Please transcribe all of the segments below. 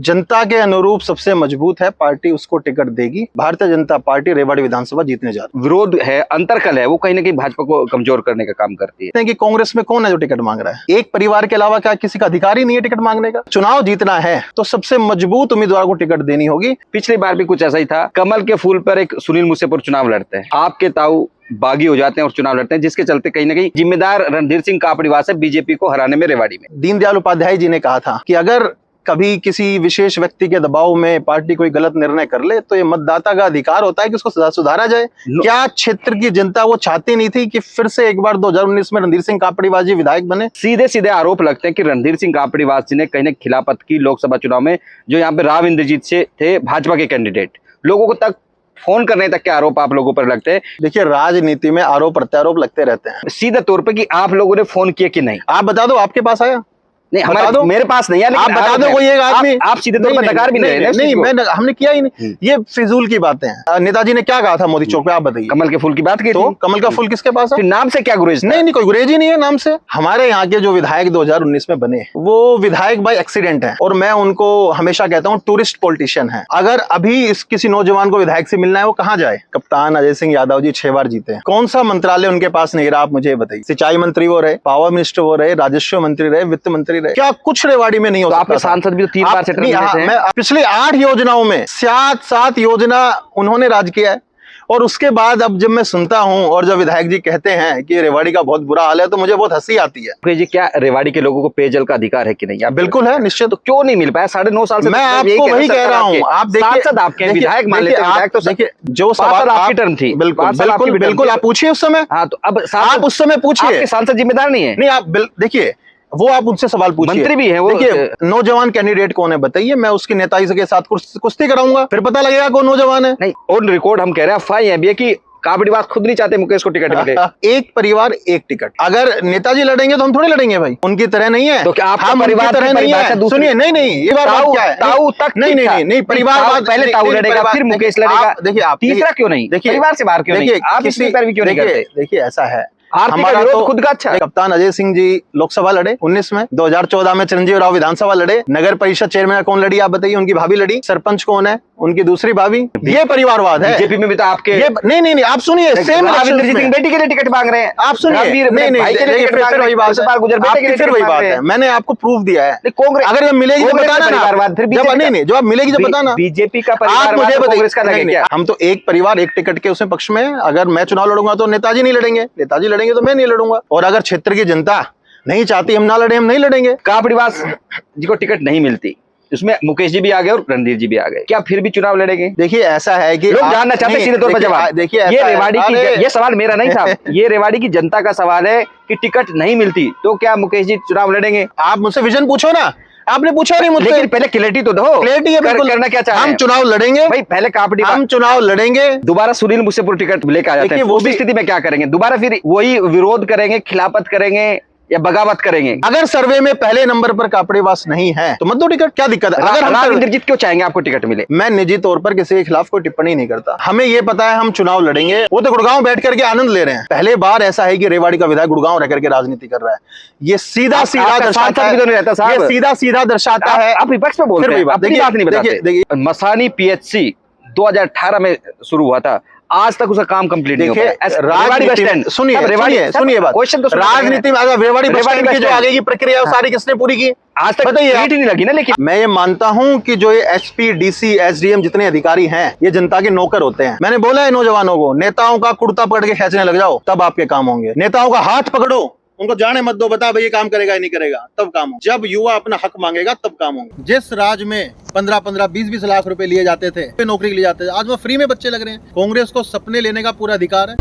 जनता के अनुरूप सबसे मजबूत है पार्टी, उसको टिकट देगी। भारतीय जनता पार्टी रेवाड़ी विधानसभा जीतने जा रही। विरोध है, अंतरकल है, वो कहीं ना कहीं भाजपा को कमजोर करने का काम करती है कि कांग्रेस में कौन है जो टिकट मांग रहा है? एक परिवार के अलावा क्या किसी का अधिकार ही नहीं है टिकट मांगने का? चुनाव जीतना है तो सबसे मजबूत उम्मीदवार को टिकट देनी होगी। पिछली बार भी कुछ ऐसा ही था। कमल के फूल पर एक सुनील मुसेपुर चुनाव लड़ते हैं, आपके ताऊ बागी हो जाते हैं और चुनाव लड़ते हैं, जिसके चलते कहीं ना कहीं जिम्मेदार रणधीर सिंह कापड़ीवास है बीजेपी को हराने में रेवाड़ी में। दीनदयाल उपाध्याय जी ने कहा था कि अगर कभी किसी विशेष व्यक्ति के दबाव में पार्टी कोई गलत निर्णय कर ले तो ये मतदाता का अधिकार होता है कि उसको सुधारा जाए। क्या क्षेत्र की जनता वो चाहती नहीं थी कि फिर से एक बार 2019 में रणधीर सिंह कापड़ीवास जी विधायक बने? सीधे सीधे आरोप लगते हैं कि रणधीर सिंह कापड़ीवास जी ने कहीं ना खिलाफत की लोकसभा चुनाव में, जो यहाँ पे राव इंद्रजीत से थे भाजपा के कैंडिडेट, लोगों को तक फोन करने तक के आरोप आप लोगों पर लगते हैं। देखिए, राजनीति में आरोप प्रत्यारोप लगते रहते हैं। सीधे तौर पे कि आप लोगों ने फोन किए कि नहीं, आप बता दो, आपके पास आया? नहीं, हमारे मेरे पास नहीं है, आप बता दो कोई एक आदमी। आप सीधे तौर पर नकार भी नहीं, हमने किया ही नहीं। ये फिजूल की बातें हैं। नेताजी ने क्या कहा था मोदी चौक पे, आप बताइए। कमल के फूल की बात की तो कमल का फूल किसके पास है? नाम से क्या गुरेज? नहीं, कोई गुरेज ही नहीं है नाम से। हमारे यहाँ के जो विधायक 2019 में बने वो विधायक बाय एक्सीडेंट है, और मैं उनको हमेशा कहता हूँ टूरिस्ट पॉलिटिशियन है। अगर अभी इस किसी नौजवान को विधायक से मिलना है, वो कहाँ जाए? कप्तान अजय सिंह यादव जी 6 बार जीते हैं, कौन सा मंत्रालय उनके पास नहीं रहा? आप मुझे बताइए। सिंचाई मंत्री वो रहे, पावर मिनिस्टर वो रहे, राजस्व मंत्री रहे, वित्त मंत्री रहे, क्या कुछ रेवाड़ी में नहीं हो सकता? आपके सांसद भी तो 3 बार से मैं पिछली 8 योजनाओं में 7 योजना उन्होंने राज किया है। और उसके बाद अब जब मैं सुनता हूं और जब विधायक जी कहते हैं कि रेवाड़ी का बहुत बुरा हाल है, तो मुझे बहुत हंसी आती है। जी, क्या रेवाड़ी के लोगों को पेयजल का अधिकार है कि नहीं? बिल्कुल है, निश्चित। तो क्यों नहीं मिल पाया 9.5 साल से? मैं आपको वही कह रहा हूँ। आप देखिए, आपके विधायक मान लेते हैं, तो देखिए जो सवाल आपकी टर्म थी, बिल्कुल आप पूछिए उस समय। हाँ, तो अब आप उस समय पूछिए। सांसद जिम्मेदार नहीं है? नहीं, आप देखिए, वो आप उनसे सवाल पूछिए। मंत्री भी है वो। देखिए, नौजवान कैंडिडेट कौन है बताइए, मैं उसकी नेताजी के साथ कुश्ती कराऊंगा, फिर पता लगेगा कौन नौजवान है। नहीं, ऑन रिकॉर्ड हम कह रहे हैं, अफवाह है भी कि कापड़ीवास खुद नहीं चाहते मुकेश को टिकट मिले। एक परिवार एक टिकट। अगर नेताजी लड़ेंगे तो हम थोड़ी लड़ेंगे भाई, उनकी तरह नहीं है। तो क्या आपका परिवार तरह नहीं है? सुनिए, नहीं, ये बात क्या है? ताऊ तक नहीं, परिवार पहले ताऊ लड़ेगा, फिर मुकेश लड़ेगा। देखिए, आप तीसरा क्यों नहीं? देखिए, परिवार से बाहर क्यों नहीं? आप इसकी पैरवी क्यों नहीं करते? देखिए, ऐसा है, हमारा तो खुद का अच्छा। कप्तान अजय सिंह जी लोकसभा लड़े 19 में, 2014 में चिरंजीव राव विधानसभा लड़े, नगर परिषद चेयरमैन कौन लड़ी आप बताइए? उनकी भाभी लड़ी। सरपंच कौन है? उनकी दूसरी भाभी। ये परिवारवाद है। बीजेपी में भी तो आपके नहीं, आप सुनिए, सेम बेटी के लिए टिकट मांग रहे हैं। आप सुनिए, फिर वही बात है। मैंने आपको प्रूफ दिया है। कांग्रेस अगर जब मिलेगी तो बताना, जब आप मिलेगी तो बताना। बीजेपी का आप मुझे बताइए, हम तो एक परिवार एक टिकट के उसमें पक्ष में। अगर मैं चुनाव लड़ूंगा तो नेताजी नहीं लड़ेंगे, नेताजी लड़ेंगे तो मैं नहीं लड़ूंगा। और अगर क्षेत्र की जनता नहीं चाहती हम ना लड़े, हम नहीं लड़ेंगे। कापड़ीवास जी को टिकट नहीं मिलती, उसमें मुकेश जी भी आ गए और रणधीर जी भी आ गए, क्या फिर भी चुनाव लड़ेंगे? देखिए, ऐसा है कि लोग जानना चाहते हैं सीधे तौर पर जवाब। देखिए, ये रेवाड़ी की, ये सवाल मेरा नहीं था, ये रेवाड़ी की जनता का सवाल है कि टिकट नहीं मिलती तो क्या मुकेश जी चुनाव लड़ेंगे? आप मुझसे विजन पूछो ना, आपने पूछा नहीं मुझसे। लेकिन पहले क्लैरिटी तो दो। क्लैरिटी है, बिल्कुल। करना क्या चाहते हैं? हम चुनाव लड़ेंगे भाई, पहले हम चुनाव लड़ेंगे। दोबारा सुनील मुसेपुर टिकट लेकर आ जाते हैं, वो भी स्थिति में क्या करेंगे? दोबारा फिर वही विरोध करेंगे, खिलाफत करेंगे या बगावत करेंगे? अगर सर्वे में पहले नंबर पर कापड़ीवास नहीं है तो मत दो टिकट, क्या दिक्कत है? अगर हम इंद्रजीत क्यों चाहेंगे आपको टिकट मिले? मैं निजी तौर पर किसी के खिलाफ कोई टिप्पणी नहीं करता। हमें ये पता है हम चुनाव लड़ेंगे। वो तो गुड़गांव बैठ करके आनंद ले रहे हैं। पहले बार ऐसा है कि रेवाड़ी का विधायक गुड़गांव रह करके राजनीति कर रहा है। ये सीधा दर्शाता है। आप विपक्ष में बोल रहे हैं, अपनी बात नहीं बताते। मसानी पीएचसी 2018 में शुरू हुआ था, आज तक उसका काम कंप्लीट नहीं हुआ। सुनिए बात, क्वेश्चन तो राजनीति में रेवाड़ी बस स्टैंड की जो आगे की प्रक्रिया सारी किसने पूरी की? आज तक बताइए, नहीं लगी ना। लेकिन मैं ये मानता हूं कि जो ये एसपी, डीसी, एसडीएम जितने अधिकारी हैं, ये जनता के नौकर होते हैं। मैंने बोला है नौजवानों को, नेताओं का कुर्ता पकड़ के खींचने लग जाओ, तब आपके काम होंगे। नेताओं का हाथ पकड़ो, उनको जाने मत दो, बता भाई ये काम करेगा या नहीं करेगा, तब काम हो। जब युवा अपना हक मांगेगा तब काम होंगे। जिस राज्य में 15-15, 20-20 लाख रुपए लिए जाते थे, नौकरी के लिए जाते थे, आज वो फ्री में बच्चे लग रहे हैं। कांग्रेस को सपने लेने का पूरा अधिकार है।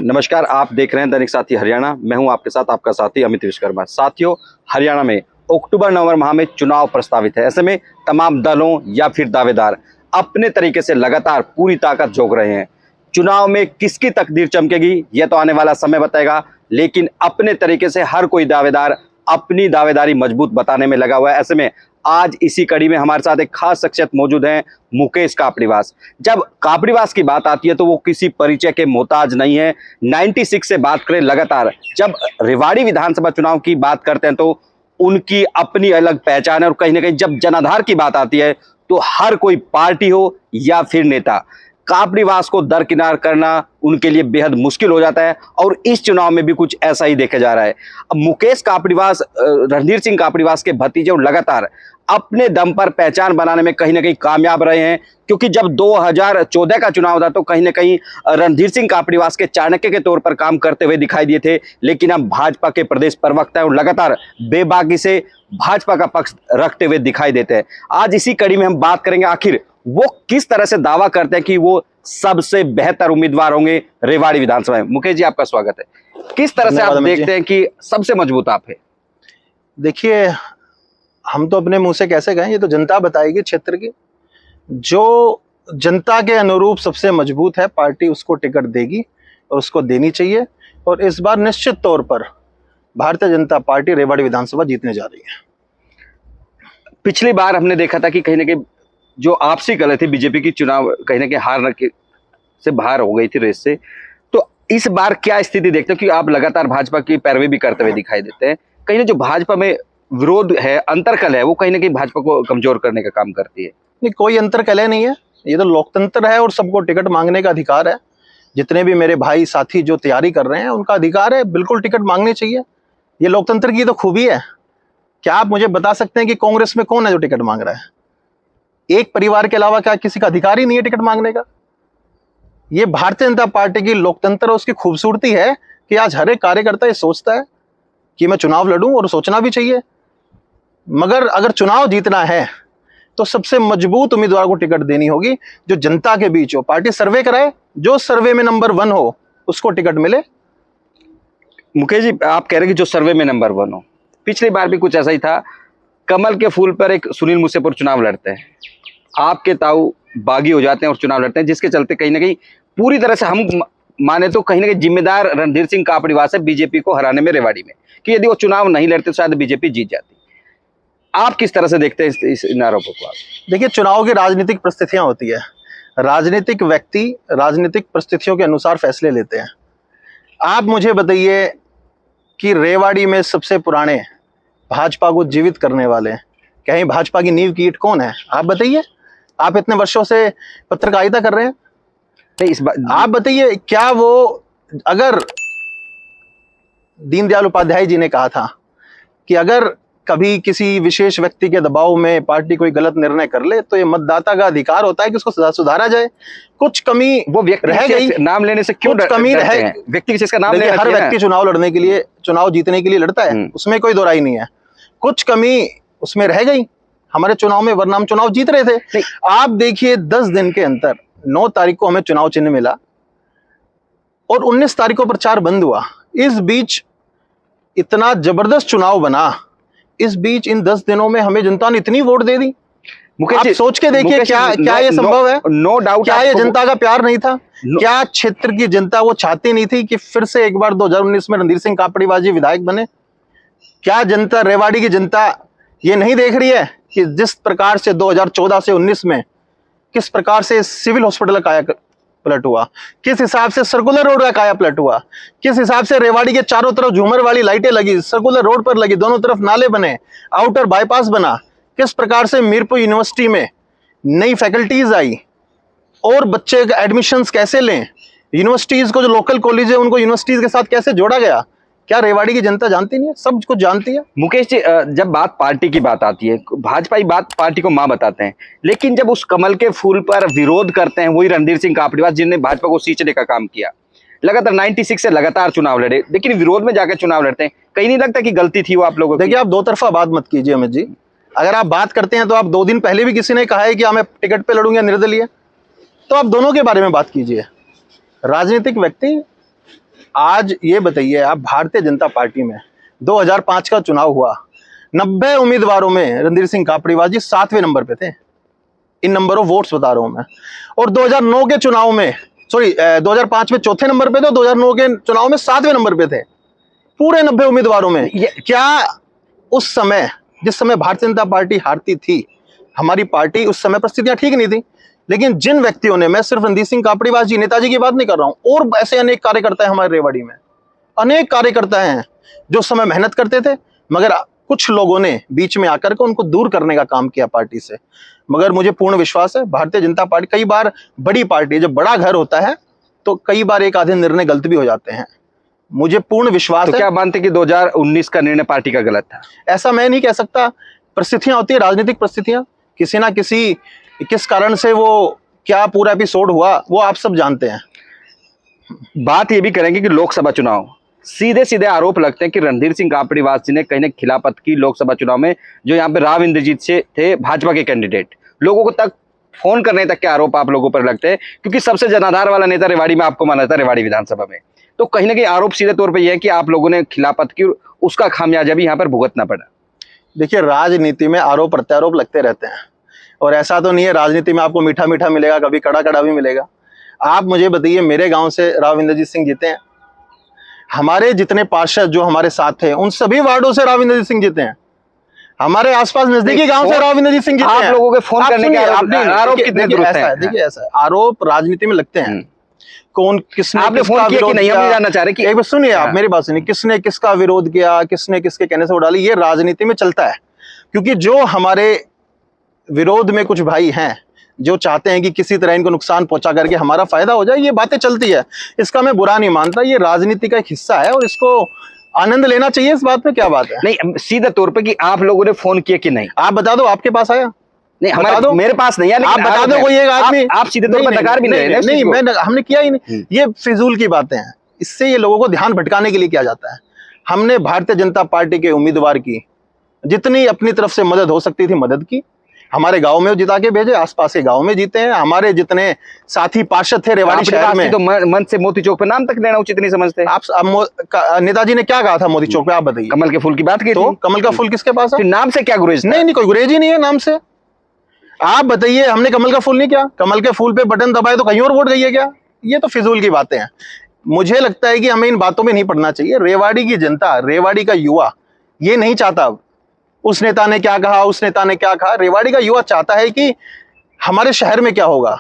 नमस्कार, आप देख रहे हैं दैनिक साथी हरियाणा। मैं हूं आपके साथ आपका साथी अमित विश्वकर्मा। साथियों, हरियाणा में अक्टूबर-नवंबर माह में चुनाव प्रस्तावित है। ऐसे में तमाम दलों या फिर दावेदार अपने तरीके से लगातार पूरी ताकत झोंक रहे हैं। चुनाव में किसकी तकदीर चमकेगी यह तो आने वाला समय बताएगा, लेकिन अपने तरीके से हर कोई दावेदार अपनी दावेदारी मजबूत बताने में लगा हुआ है। ऐसे में आज इसी कड़ी में हमारे साथ एक खास शख्सियत मौजूद है, मुकेश कापड़ीवास। जब कापड़ीवास की बात आती है तो वो किसी परिचय के मोहताज नहीं है। 96 से बात करें लगातार, जब रेवाड़ी विधानसभा चुनाव की बात करते हैं तो उनकी अपनी अलग पहचान है, और कहीं ना कहीं जब जनाधार की बात आती है तो हर कोई पार्टी हो या फिर नेता, कापड़ीवास को दरकिनार करना उनके लिए बेहद मुश्किल हो जाता है, और इस चुनाव में भी कुछ ऐसा ही देखा जा रहा है। अब मुकेश कापड़ीवास रणधीर सिंह कापड़ीवास के भतीजे और लगातार अपने दम पर पहचान बनाने में कहीं ना कहीं कामयाब रहे हैं, क्योंकि जब 2014 का चुनाव था तो कहीं ना कहीं रणधीर सिंह कापड़ीवास के चाणक्य के तौर पर काम करते हुए दिखाई दिए थे, लेकिन अब भाजपा के प्रदेश प्रवक्ता और लगातार बेबाकी से भाजपा का पक्ष रखते हुए दिखाई देते हैं। आज इसी कड़ी में हम बात करेंगे आखिर वो किस तरह से दावा करते हैं कि वो सबसे बेहतर उम्मीदवार होंगे रेवाड़ी विधानसभा में। मुकेश जी, आपका स्वागत है। किस तरह से आप देखते हैं कि सबसे मजबूत आप है? देखिए, हम तो अपने मुंह से कैसे कहें, ये तो जनता बताएगी क्षेत्र की। जो जनता के अनुरूप सबसे मजबूत है पार्टी, उसको टिकट देगी और उसको देनी चाहिए। और इस बार निश्चित तौर पर भारतीय जनता पार्टी रेवाड़ी विधानसभा जीतने जा रही है। पिछली बार हमने देखा था कि कहीं ना कहीं जो आपसी कलह थी, बीजेपी की चुनाव कहीं ना कहीं हार से बाहर हो गई थी रेस से, तो इस बार क्या स्थिति देखते हो कि आप लगातार भाजपा की पैरवी भी करते हुए दिखाई देते हैं? कहीं ना जो भाजपा में विरोध है, अंतरकलह है, वो कहीं ना कहीं भाजपा को कमजोर करने का काम करती है। नहीं, कोई अंतरकलह नहीं है। ये तो लोकतंत्र है और सबको टिकट मांगने का अधिकार है। जितने भी मेरे भाई साथी जो तैयारी कर रहे हैं उनका अधिकार है, बिल्कुल टिकट मांगनी चाहिए। ये लोकतंत्र की तो खूबी है। क्या आप मुझे बता सकते हैं कि कांग्रेस में कौन है जो टिकट मांग रहा है? एक परिवार के अलावा क्या किसी का अधिकार ही नहीं है टिकट मांगने का? ये भारतीय जनता पार्टी की लोकतंत्र, उसकी खूबसूरती है कि आज हर एक कार्यकर्ता ये सोचता है कि मैं चुनाव लड़ूं, और सोचना भी चाहिए। मगर अगर चुनाव जीतना है तो सबसे मजबूत उम्मीदवार को टिकट देनी होगी, जो जनता के बीच हो। पार्टी सर्वे कराए, जो सर्वे में नंबर 1 हो उसको टिकट मिले। मुकेश जी, आप कह रहे हैं कि जो सर्वे में नंबर 1 हो। पिछली बार भी कुछ ऐसा ही था। कमल के फूल पर एक सुनील मुसेपुर चुनाव लड़ते हैं, आपके ताऊ बागी हो जाते हैं और चुनाव लड़ते हैं, जिसके चलते कहीं ना कहीं पूरी तरह से हम माने तो कहीं ना कहीं जिम्मेदार रणधीर सिंह कापड़ीवास है बीजेपी को हराने में रेवाड़ी में, कि यदि वो चुनाव नहीं लड़ते तो शायद बीजेपी जीत जाती। आप किस तरह से देखते हैं इस आरोपों को? देखिए, चुनाव की राजनीतिक परिस्थितियां होती है। राजनीतिक व्यक्ति राजनीतिक परिस्थितियों के अनुसार फैसले लेते हैं। आप मुझे बताइए कि रेवाड़ी में सबसे पुराने भाजपा को जीवित करने वाले, कहीं भाजपा की नींव की ईंट कौन है? आप बताइए। आप इतने वर्षों से पत्रकारिता कर रहे हैं, नहीं इस बात आप बताइए, क्या वो, अगर दीनदयाल उपाध्याय जी ने कहा था कि अगर कभी किसी विशेष व्यक्ति के दबाव में पार्टी कोई गलत निर्णय कर ले तो ये मतदाता का अधिकार होता है कि उसको सुधारा जाए। कुछ कमी वो व्यक्ति रह गई, नाम लेने से क्यों कमी रह, व्यक्ति विशेष का नाम लेने, हर व्यक्ति चुनाव लड़ने के लिए, चुनाव जीतने के लिए लड़ता है, उसमें कोई दो राय नहीं है। कुछ कमी उसमें रह गई हमारे चुनाव में, वरना हम चुनाव जीत रहे थे। आप देखिए, 10 दिन के अंतर 9 तारीख को हमें चुनाव चिन्ह मिला और 19 तारीख को प्रचार बंद हुआ। इस बीच इतना जबरदस्त चुनाव बना, इस बीच इन 10 दिनों में हमें जनता ने इतनी वोट दे दी। आप सोच के देखिए, क्या ये संभव है? No doubt. क्या ये जनता का प्यार नहीं था? क्या क्षेत्र की जनता वो चाहती नहीं थी कि फिर से एक बार 2019 में रणधीर सिंह कापड़ीवास जी विधायक बने? क्या जनता, रेवाड़ी की जनता ये नहीं देख रही है कि जिस प्रकार से 2014 से 19 में किस प्रकार से सिविल हॉस्पिटल का पलट हुआ, किस हिसाब से सर्कुलर रोड का काया पलट हुआ, किस हिसाब से रेवाड़ी के चारों तरफ झूमर वाली लाइटें लगी, सर्कुलर रोड पर लगी, दोनों तरफ नाले बने, आउटर बाईपास बना, किस प्रकार से मीरपुर यूनिवर्सिटी में नई फैकल्टीज आई, और बच्चे एडमिशंस कैसे लें, यूनिवर्सिटीज को, जो लोकल कॉलेज है उनको यूनिवर्सिटीज के साथ कैसे जोड़ा गया। क्या रेवाड़ी की जनता जानती नहीं है? सब कुछ जानती है। मुकेश जी, जब बात पार्टी की बात आती है, भाजपा बात पार्टी को मां बताते हैं, लेकिन जब उस कमल के फूल पर विरोध करते हैं वही रणधीर सिंह कापड़ीवास, जिन्होंने भाजपा को सींचने का काम किया, लगातार 96 से लगातार चुनाव लड़े, लेकिन विरोध में जाकर चुनाव लड़ते हैं, कहीं नहीं लगता कि गलती थी वो आप लोगों की? देखिए, आप दो तरफा बात मत कीजिए अमित जी। अगर आप बात करते हैं तो आप 2 दिन पहले भी किसी ने कहा है कि मैं टिकट पे लड़ूंगा निर्दलीय, तो आप दोनों के बारे में बात कीजिए। राजनीतिक व्यक्ति, आज ये बताइए, आप भारतीय जनता पार्टी में 2005 का चुनाव हुआ, 90 उम्मीदवारों में रणधीर सिंह कापड़ीवास जी 7वें नंबर पे थे। इन नंबर ऑफ वोट्स बता रहा हूं मैं। और 2009 के चुनाव में, 2005 में 4थे नंबर पे थे, 2009 के चुनाव में 7वें नंबर पे थे, पूरे 90 उम्मीदवारों में। क्या उस समय जिस समय भारतीय जनता पार्टी हारती थी, हमारी पार्टी उस समय परिस्थितियां ठीक नहीं थी, लेकिन जिन व्यक्तियों ने, मैं सिर्फ रणधीर सिंह कापड़ीवास जी, नेताजी की बात नहीं कर रहा हूं, और ऐसे अनेक कार्यकर्ता है हमारे रेवाड़ी में, अनेक कार्यकर्ता हैं जो उस समय मेहनत करते थे, मगर कुछ लोगों ने बीच में आकर के उनको दूर करने का काम किया पार्टी से। मगर मुझे पूर्ण विश्वास है भारतीय जनता पार्टी, कई बार बड़ी पार्टी, जब बड़ा घर होता है तो कई बार एक आधे निर्णय गलत भी हो जाते हैं, मुझे पूर्ण विश्वास तो है। क्या मानते कि 2019 का निर्णय पार्टी का गलत था? ऐसा मैं नहीं कह सकता, परिस्थितियां होती है, राजनीतिक परिस्थितियां, किसी ना किसी, किस कारण से वो क्या पूरा एपिसोड हुआ वो आप सब जानते हैं। बात ये भी करेंगे कि लोकसभा चुनाव, सीधे सीधे आरोप लगते हैं कि रणधीर सिंह कापड़ीवास जी ने कहीं ना खिलाफत की लोकसभा चुनाव में, जो यहाँ पे राव इंद्रजीत से थे भाजपा के कैंडिडेट, लोगों को तक फोन करने तक के आरोप आप लोगों पर लगते हैं, क्योंकि सबसे जनाधार वाला नेता रेवाड़ी में आपको माना जाता है, रेवाड़ी विधानसभा में। तो कहीं ना कहीं आरोप सीधे तौर पर यह है कि आप लोगों ने खिलाफत की, उसका खामियाजा भी यहाँ पर भुगतना पड़ा। देखिए, राजनीति में आरोप प्रत्यारोप लगते रहते हैं, और ऐसा तो नहीं है राजनीति में आपको मीठा मीठा मिलेगा, कभी कड़ा कड़ा भी मिलेगा। आप मुझे बताइए, मेरे गांव से राव इंद्रजीत सिंह जीते हैं, हमारे जितने पार्षद जो हमारे साथ थे उन सभी वार्डों से राव इंद्रजीत सिंह जीते हैं, हमारे आसपास नजदीकी गांव से राव इंद्रजीत सिंह जीते हैं। आप लोगों के फोन करने के आरोप कितने दुरुस्त हैं? देखिए, ऐसा है, आरोप राजनीति में लगते हैं। कौन किसने आपने किसका फोन किया कि विरोध नहीं, हम किया, नहीं जानना चाह रहे कि एक बार सुनिए आप मेरी बात सुनिए, किसने किसका विरोध किया, किसने किसके कहने से उड़ा ली, ये राजनीति में चलता है। क्योंकि जो हमारे विरोध में कुछ भाई हैं जो चाहते हैं कि किसी तरह इनको नुकसान पहुंचा करके हमारा फायदा हो जाए, ये बातें चलती है, इसका मैं बुरा नहीं मानता, ये राजनीति का एक हिस्सा है और इसको आनंद लेना चाहिए। इस बात में क्या बात है? नहीं, सीधे तौर पे कि आप लोगों ने फोन किया कि नहीं, आप बता दो, आपके पास आया? नहीं, हमारे मेरे पास नहीं है, आप बता दो कोई एक आदमी। आप सीधे तौर पर नकार भी नहीं, हमने किया ही नहीं, ये फिजूल की बातें हैं, इससे ये लोगों को ध्यान भटकाने के लिए किया जाता है। हमने भारतीय जनता पार्टी के उम्मीदवार की जितनी अपनी तरफ से मदद हो सकती थी मदद की, हमारे गांव में जिता के भेजे, आसपास के गांव में जीते हैं। हमारे जितने साथी पार्षद थे रेवाड़ी शहर में, तो मन से मोती चौक पे नाम तक लेना उचित नहीं समझते आप? नेताजी ने क्या कहा था मोती चौक पे, आप बताइए। कमल के फूल की बात की तो कमल का फूल किसके पास है? नाम से क्या गुरेज? नहीं, कोई गुरेज ही नहीं है नाम से। आप बताइए, हमने कमल का फूल नहीं किया, कमल के फूल पे बटन दबाए तो कहीं और वोट गई है क्या? ये तो फिजूल की बातें हैं। मुझे लगता है कि हमें इन बातों में नहीं पड़ना चाहिए। रेवाड़ी की जनता, रेवाड़ी का युवा ये नहीं चाहता उस नेता ने क्या कहा, उस नेता ने क्या कहा। रेवाड़ी का युवा चाहता है कि हमारे शहर में क्या होगा,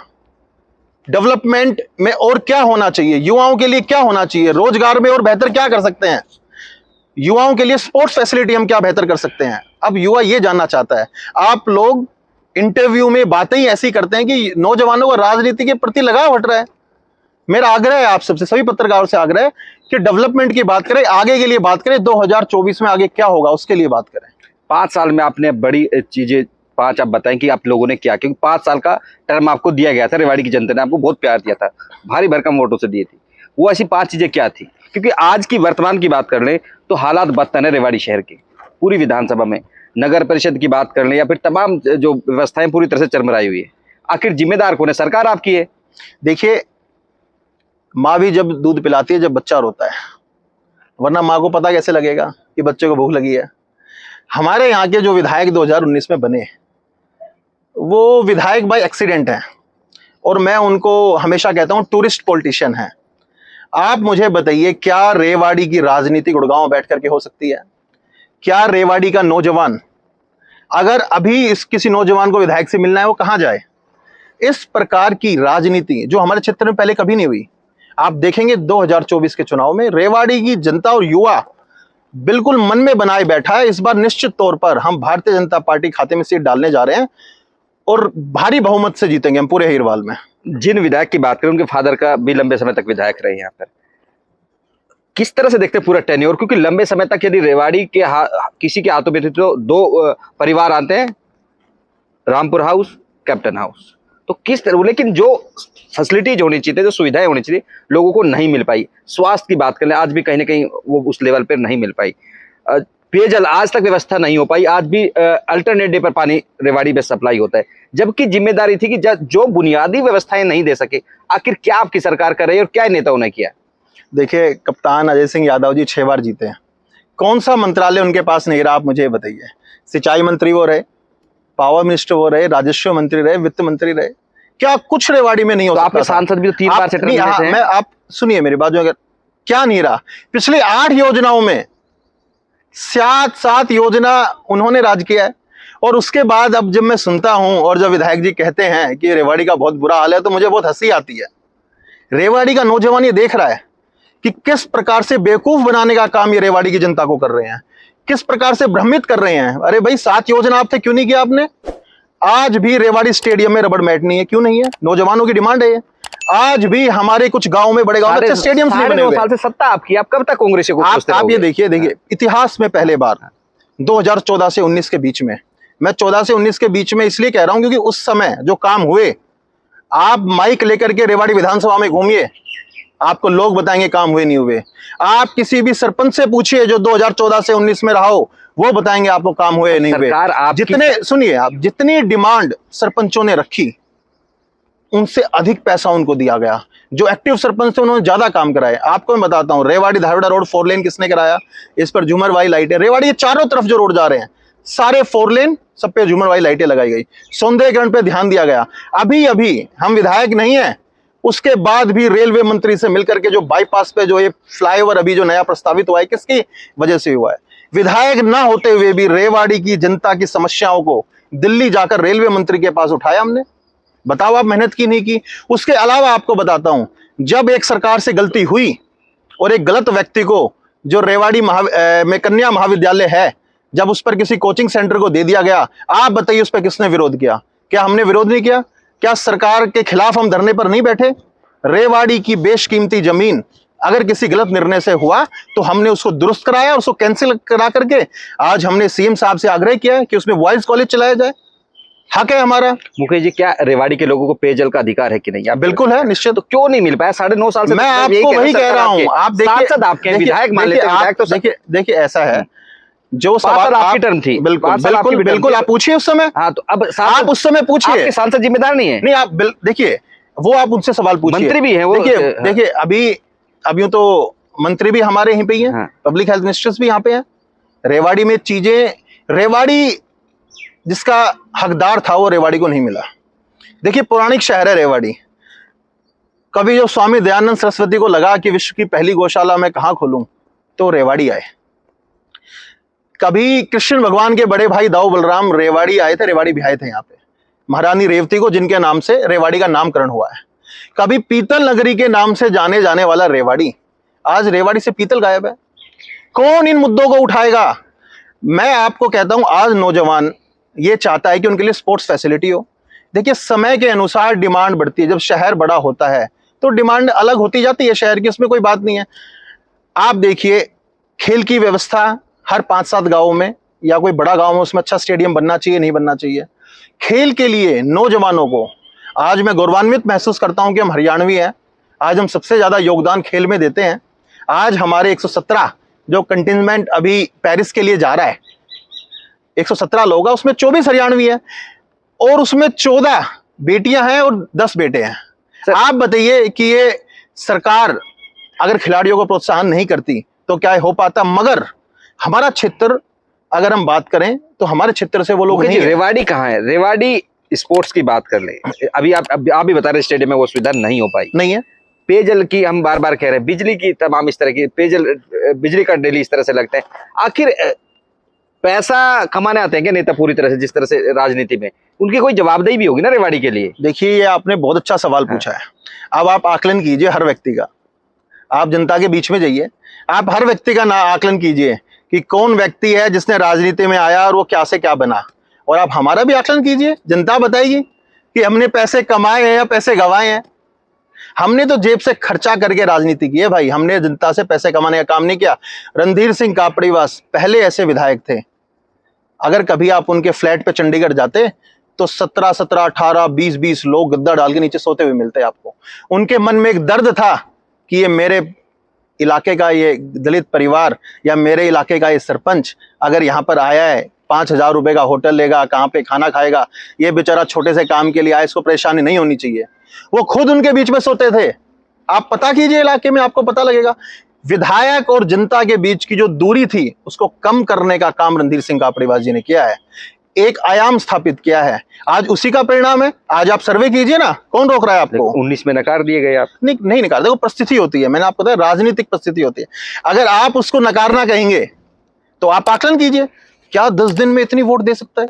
डेवलपमेंट में और क्या होना चाहिए, युवाओं के लिए क्या होना चाहिए, रोजगार में और बेहतर क्या कर सकते हैं, युवाओं के लिए स्पोर्ट्स फैसिलिटी हम क्या बेहतर कर सकते हैं। अब युवा ये जानना चाहता है। आप लोग इंटरव्यू में बातें ही ऐसी करते हैं कि नौजवानों को राजनीति के प्रति लगाव हट रहा है। मेरा आग्रह है आप सबसे, सभी पत्रकारों से आग्रह है कि डेवलपमेंट की बात करें, आगे के लिए बात करें, 2024 में आगे क्या होगा उसके लिए बात करें। 5 साल में आपने बड़ी चीजें 5 आप बताएं कि आप लोगों ने क्या, क्योंकि 5 साल का टर्म आपको दिया गया था, रेवाड़ी की जनता ने आपको बहुत प्यार दिया था, भारी भरकम वोटों से दिए थे। वो ऐसी 5 चीजें क्या थी? क्योंकि आज की वर्तमान की बात कर लें तो हालात बदतर है रेवाड़ी शहर के, पूरी विधानसभा में नगर परिषद की बात कर लें या फिर तमाम जो व्यवस्थाएं पूरी तरह से चरमराई हुई है। आखिर जिम्मेदार कौन है? सरकार आपकी है। देखिए, माँ भी जब दूध पिलाती है जब बच्चा रोता है, वरना माँ को पता कैसे लगेगा कि बच्चे को भूख लगी है। हमारे यहाँ के जो विधायक 2019 में बने, वो विधायक बाय एक्सीडेंट हैं, और मैं उनको हमेशा कहता हूँ टूरिस्ट पॉलिटिशियन हैं। आप मुझे बताइए, क्या रेवाड़ी की राजनीति गुड़गांव बैठ करके हो सकती है? क्या रेवाड़ी का नौजवान अगर अभी इस किसी नौजवान को विधायक से मिलना है, वो कहाँ जाए? इस प्रकार की राजनीति जो हमारे क्षेत्र में पहले कभी नहीं हुई। आप देखेंगे 2024 के चुनाव में रेवाड़ी की जनता और युवा बिल्कुल मन में बनाए बैठा है, इस बार निश्चित तौर पर हम भारतीय जनता पार्टी खाते में सीट डालने जा रहे हैं और भारी बहुमत से जीतेंगे हम पूरे हिरवाल में। जिन विधायक की बात करें, उनके फादर का भी लंबे समय तक विधायक रहे यहाँ पर, किस तरह से देखते हैं पूरा टेन्योर? क्योंकि लंबे समय तक यदि रेवाड़ी के किसी के हाथों में थे तो 2 परिवार आते हैं, रामपुर हाउस, कैप्टन हाउस। तो किस तरह, लेकिन जो फैसिलिटीज होनी चाहिए, जो सुविधाएं होनी चाहिए, लोगों को नहीं मिल पाई। स्वास्थ्य की बात करें, आज भी कहीं ना कहीं वो उस लेवल पर नहीं मिल पाई। पेयजल आज तक व्यवस्था नहीं हो पाई, आज भी अल्टरनेट डे पर पानी रेवाड़ी में सप्लाई होता है, जबकि जिम्मेदारी थी कि जो बुनियादी व्यवस्थाएं नहीं दे सके, आखिर क्या आपकी सरकार कर रही है और क्या नेताओं ने किया? देखिए, कप्तान अजय सिंह यादव जी 6 बार जीते हैं, कौन सा मंत्रालय उनके पास नहीं रहा? आप मुझे बताइए। सिंचाई मंत्री वो रहे, पावर मिनिस्टर वो रहे, राजस्व मंत्री रहे, वित्त मंत्री रहे, क्या कुछ रेवाड़ी में नहीं हो सकता? आपके सांसद भी तो 3 बार से आप सुनिए मेरी बात, जो अगर क्या नहीं रहा, पिछले 8 योजनाओं में सात सात योजना उन्होंने राज किया है। और उसके बाद अब जब मैं सुनता हूं और जब विधायक जी कहते हैं कि रेवाड़ी का बहुत बुरा हाल है, तो मुझे बहुत हंसी आती है। रेवाड़ी का नौजवान ये देख रहा है कि किस प्रकार से बेवकूफ बनाने का काम ये रेवाड़ी की जनता को कर रहे हैं, किस प्रकार से भ्रमित कर रहे हैं। अरे भाई, 7 योजना आप थे, क्यों नहीं किया आपने? आज भी रेवाड़ी स्टेडियम में रबड़ मैट नहीं है, क्यों नहीं है? नौजवानों की डिमांड है ये। आज भी हमारे कुछ गांव में, बड़े गांव में स्टेडियम नहीं बने हुए। साल से सत्ता आपकी, आप कब तक कांग्रेस को आप ये देखिए इतिहास में पहले बार 2014 से 19 के बीच में, मैं 14 से 19 के बीच में इसलिए कह रहा हूं क्योंकि उस समय जो काम हुए, आप माइक लेकर के रेवाड़ी विधानसभा में घूमिए, आपको लोग बताएंगे काम हुए नहीं हुए। आप किसी भी सरपंच से पूछिए जो 2014 से 19 में रहा हो, वो बताएंगे आपको काम हुए नहीं हुए। जितने, सुनिए आप, जितनी डिमांड सरपंचों ने रखी उनसे अधिक पैसा उनको दिया गया। जो एक्टिव सरपंच थे उन्होंने ज्यादा काम कराए। आपको मैं बताता हूं, रेवाड़ी धारवाड़ा रोड 4 लेन किसने कराया? इस पर झूमर वाली लाइटें, रेवाड़ी के चारों तरफ जो रोड जा रहे हैं सारे 4 लेन, सब पे झूमर वाली लाइटें लगाई गई। सौंदर्यीकरण पे ध्यान दिया गया। अभी अभी हम विधायक नहीं है, उसके बाद भी रेलवे मंत्री से मिलकर के जो बाईपास पे जो ये फ्लाईओवर अभी जो नया प्रस्तावित हुआ है, किसकी वजह से हुआ है? विधायक ना होते हुए भी रेवाड़ी की जनता की समस्याओं को दिल्ली जाकर रेलवे मंत्री के पास उठाया हमने। बताओ, आप मेहनत की नहीं की? उसके अलावा आपको बताता हूं, जब एक सरकार से गलती हुई और एक गलत व्यक्ति को, जो रेवाड़ी में कन्या महाविद्यालय है, जब उस पर किसी कोचिंग सेंटर को दे दिया गया, आप बताइए उस पर किसने विरोध किया? क्या हमने विरोध नहीं किया? क्या सरकार के खिलाफ हम धरने पर नहीं बैठे? रेवाड़ी की बेशकीमती जमीन अगर किसी गलत निर्णय से हुआ तो हमने उसको दुरुस्त कराया, उसको कैंसिल करा करके आज हमने सीएम साहब से आग्रह किया है कि उसमें बॉयज कॉलेज चलाया जाए। हक है हमारा। मुकेश जी, क्या रेवाड़ी के लोगों को पेयजल का अधिकार है कि नहीं? बिल्कुल है, निश्चित। तो क्यों नहीं मिल पाया 9.5 साल से? मैं आपको वही कह रहा हूं। आप देखिए, विधायक मान लेते हैं, तो देखिए ऐसा है, जो सवाल आपकी टर्म थी, बिल्कुल आप पूछिए उस समय। हाँ, तो अब आप उस समय पूछिए। आपके सांसद जिम्मेदार नहीं है? नहीं, आप देखिए, वो आप उनसे सवाल पूछिए। मंत्री भी है वो। देखिए अभी तो मंत्री भी हमारे यहीं पे ही है। हाँ। पब्लिक हेल्थ मिनिस्टर्स भी यहाँ पे हैं। रेवाड़ी में चीजें, रेवाड़ी जिसका हकदार था वो रेवाड़ी को नहीं मिला। देखिए, पौराणिक शहर है रेवाड़ी। कभी जो स्वामी दयानंद सरस्वती को लगा कि विश्व की पहली गौशाला मैं कहां खोलूं, तो रेवाड़ी आए। कभी कृष्ण भगवान के बड़े भाई दाऊ बलराम रेवाड़ी आए थे, रेवाड़ी भी आए थे यहाँ पे, महारानी रेवती को, जिनके नाम से रेवाड़ी का नामकरण हुआ है। कभी पीतल नगरी के नाम से जाने जाने वाला रेवाड़ी, आज रेवाड़ी से पीतल गायब है। कौन इन मुद्दों को उठाएगा? मैं आपको कहता हूं, आज नौजवान ये चाहता है कि उनके लिए स्पोर्ट्स फैसिलिटी हो। देखिए, समय के अनुसार डिमांड बढ़ती है। जब शहर बड़ा होता है तो डिमांड अलग होती जाती है शहर की, उसमें कोई बात नहीं है। आप देखिए, खेल की व्यवस्था हर 5-7 गांवों में या कोई बड़ा गांव में, उसमें अच्छा स्टेडियम बनना चाहिए, नहीं बनना चाहिए? खेल के लिए नौजवानों को आज मैं गौरवान्वित महसूस करता हूं कि हम हरियाणवी हैं। आज हम सबसे ज्यादा योगदान खेल में देते हैं। आज हमारे 117 जो कंटिनमेंट अभी पेरिस के लिए जा रहा है, 117 लोग हैं, उसमें 24 हरियाणवी है और उसमें 14 बेटियां हैं और 10 बेटे हैं। आप बताइए कि ये सरकार अगर खिलाड़ियों को प्रोत्साहन नहीं करती तो क्या हो पाता? मगर हमारा क्षेत्र, अगर हम बात करें तो हमारे क्षेत्र से वो लोग नहीं। रेवाड़ी कहाँ है? रेवाड़ी स्पोर्ट्स की बात कर ले, अभी आप भी बता रहे स्टेडियम में वो सुविधा नहीं हो पाई, नहीं है। पेयजल की हम बार बार कह रहे हैं, बिजली की तमाम इस तरह की, बिजली का डेली इस तरह से लगता है। आखिर पैसा कमाने आते हैं क्या नेता पूरी तरह से, जिस तरह से राजनीति में उनकी कोई जवाबदेही भी होगी ना रेवाड़ी के लिए? देखिए, ये आपने बहुत अच्छा सवाल पूछा है। अब आप आकलन कीजिए हर व्यक्ति का, आप जनता के बीच में जाइए, आप हर व्यक्ति का आकलन कीजिए कि कौन व्यक्ति है जिसने राजनीति में आया और वो क्या से क्या बना, और आप हमारा भी आकलन कीजिए। जनता बताएगी कि हमने पैसे कमाए हैं या पैसे गंवाए हैं। हमने तो जेब से खर्चा करके राजनीति की है भाई, हमने जनता से पैसे कमाने का काम नहीं किया। रणधीर सिंह कापड़ीवास पहले ऐसे विधायक थे, अगर कभी आप उनके फ्लैट पे चंडीगढ़ जाते तो 17-17, 18, 20-20 लोग गद्दा डाल के नीचे सोते हुए मिलते आपको। उनके मन में एक दर्द था कि ये मेरे इलाके का ये दलित परिवार या मेरे इलाके का ये सरपंच अगर यहाँ पर आया है, 5,000 रुपए का होटल लेगा, कहाँ पे खाना खाएगा, ये बेचारा छोटे से काम के लिए आया, इसको परेशानी नहीं होनी चाहिए। वो खुद उनके बीच में सोते थे। आप पता कीजिए इलाके में, आपको पता लगेगा। विधायक और जनता के बीच की जो दूरी थी उसको कम करने का काम रणधीर सिंह कापड़ीवास जी ने किया है, एक आयाम स्थापित किया है। आज उसी का परिणाम है। आज आप सर्वे कीजिए ना, कौन रोक रहा है आपको? 19 में नकार दिए गए आप। नहीं नकार, देखो परिस्थिति होती है, मैंने आपको बताया राजनीतिक परिस्थिति होती है। अगर आप उसको नकारना कहेंगे तो आप आकलन कीजिए, क्या 10 दिन में इतनी वोट दे सकता है?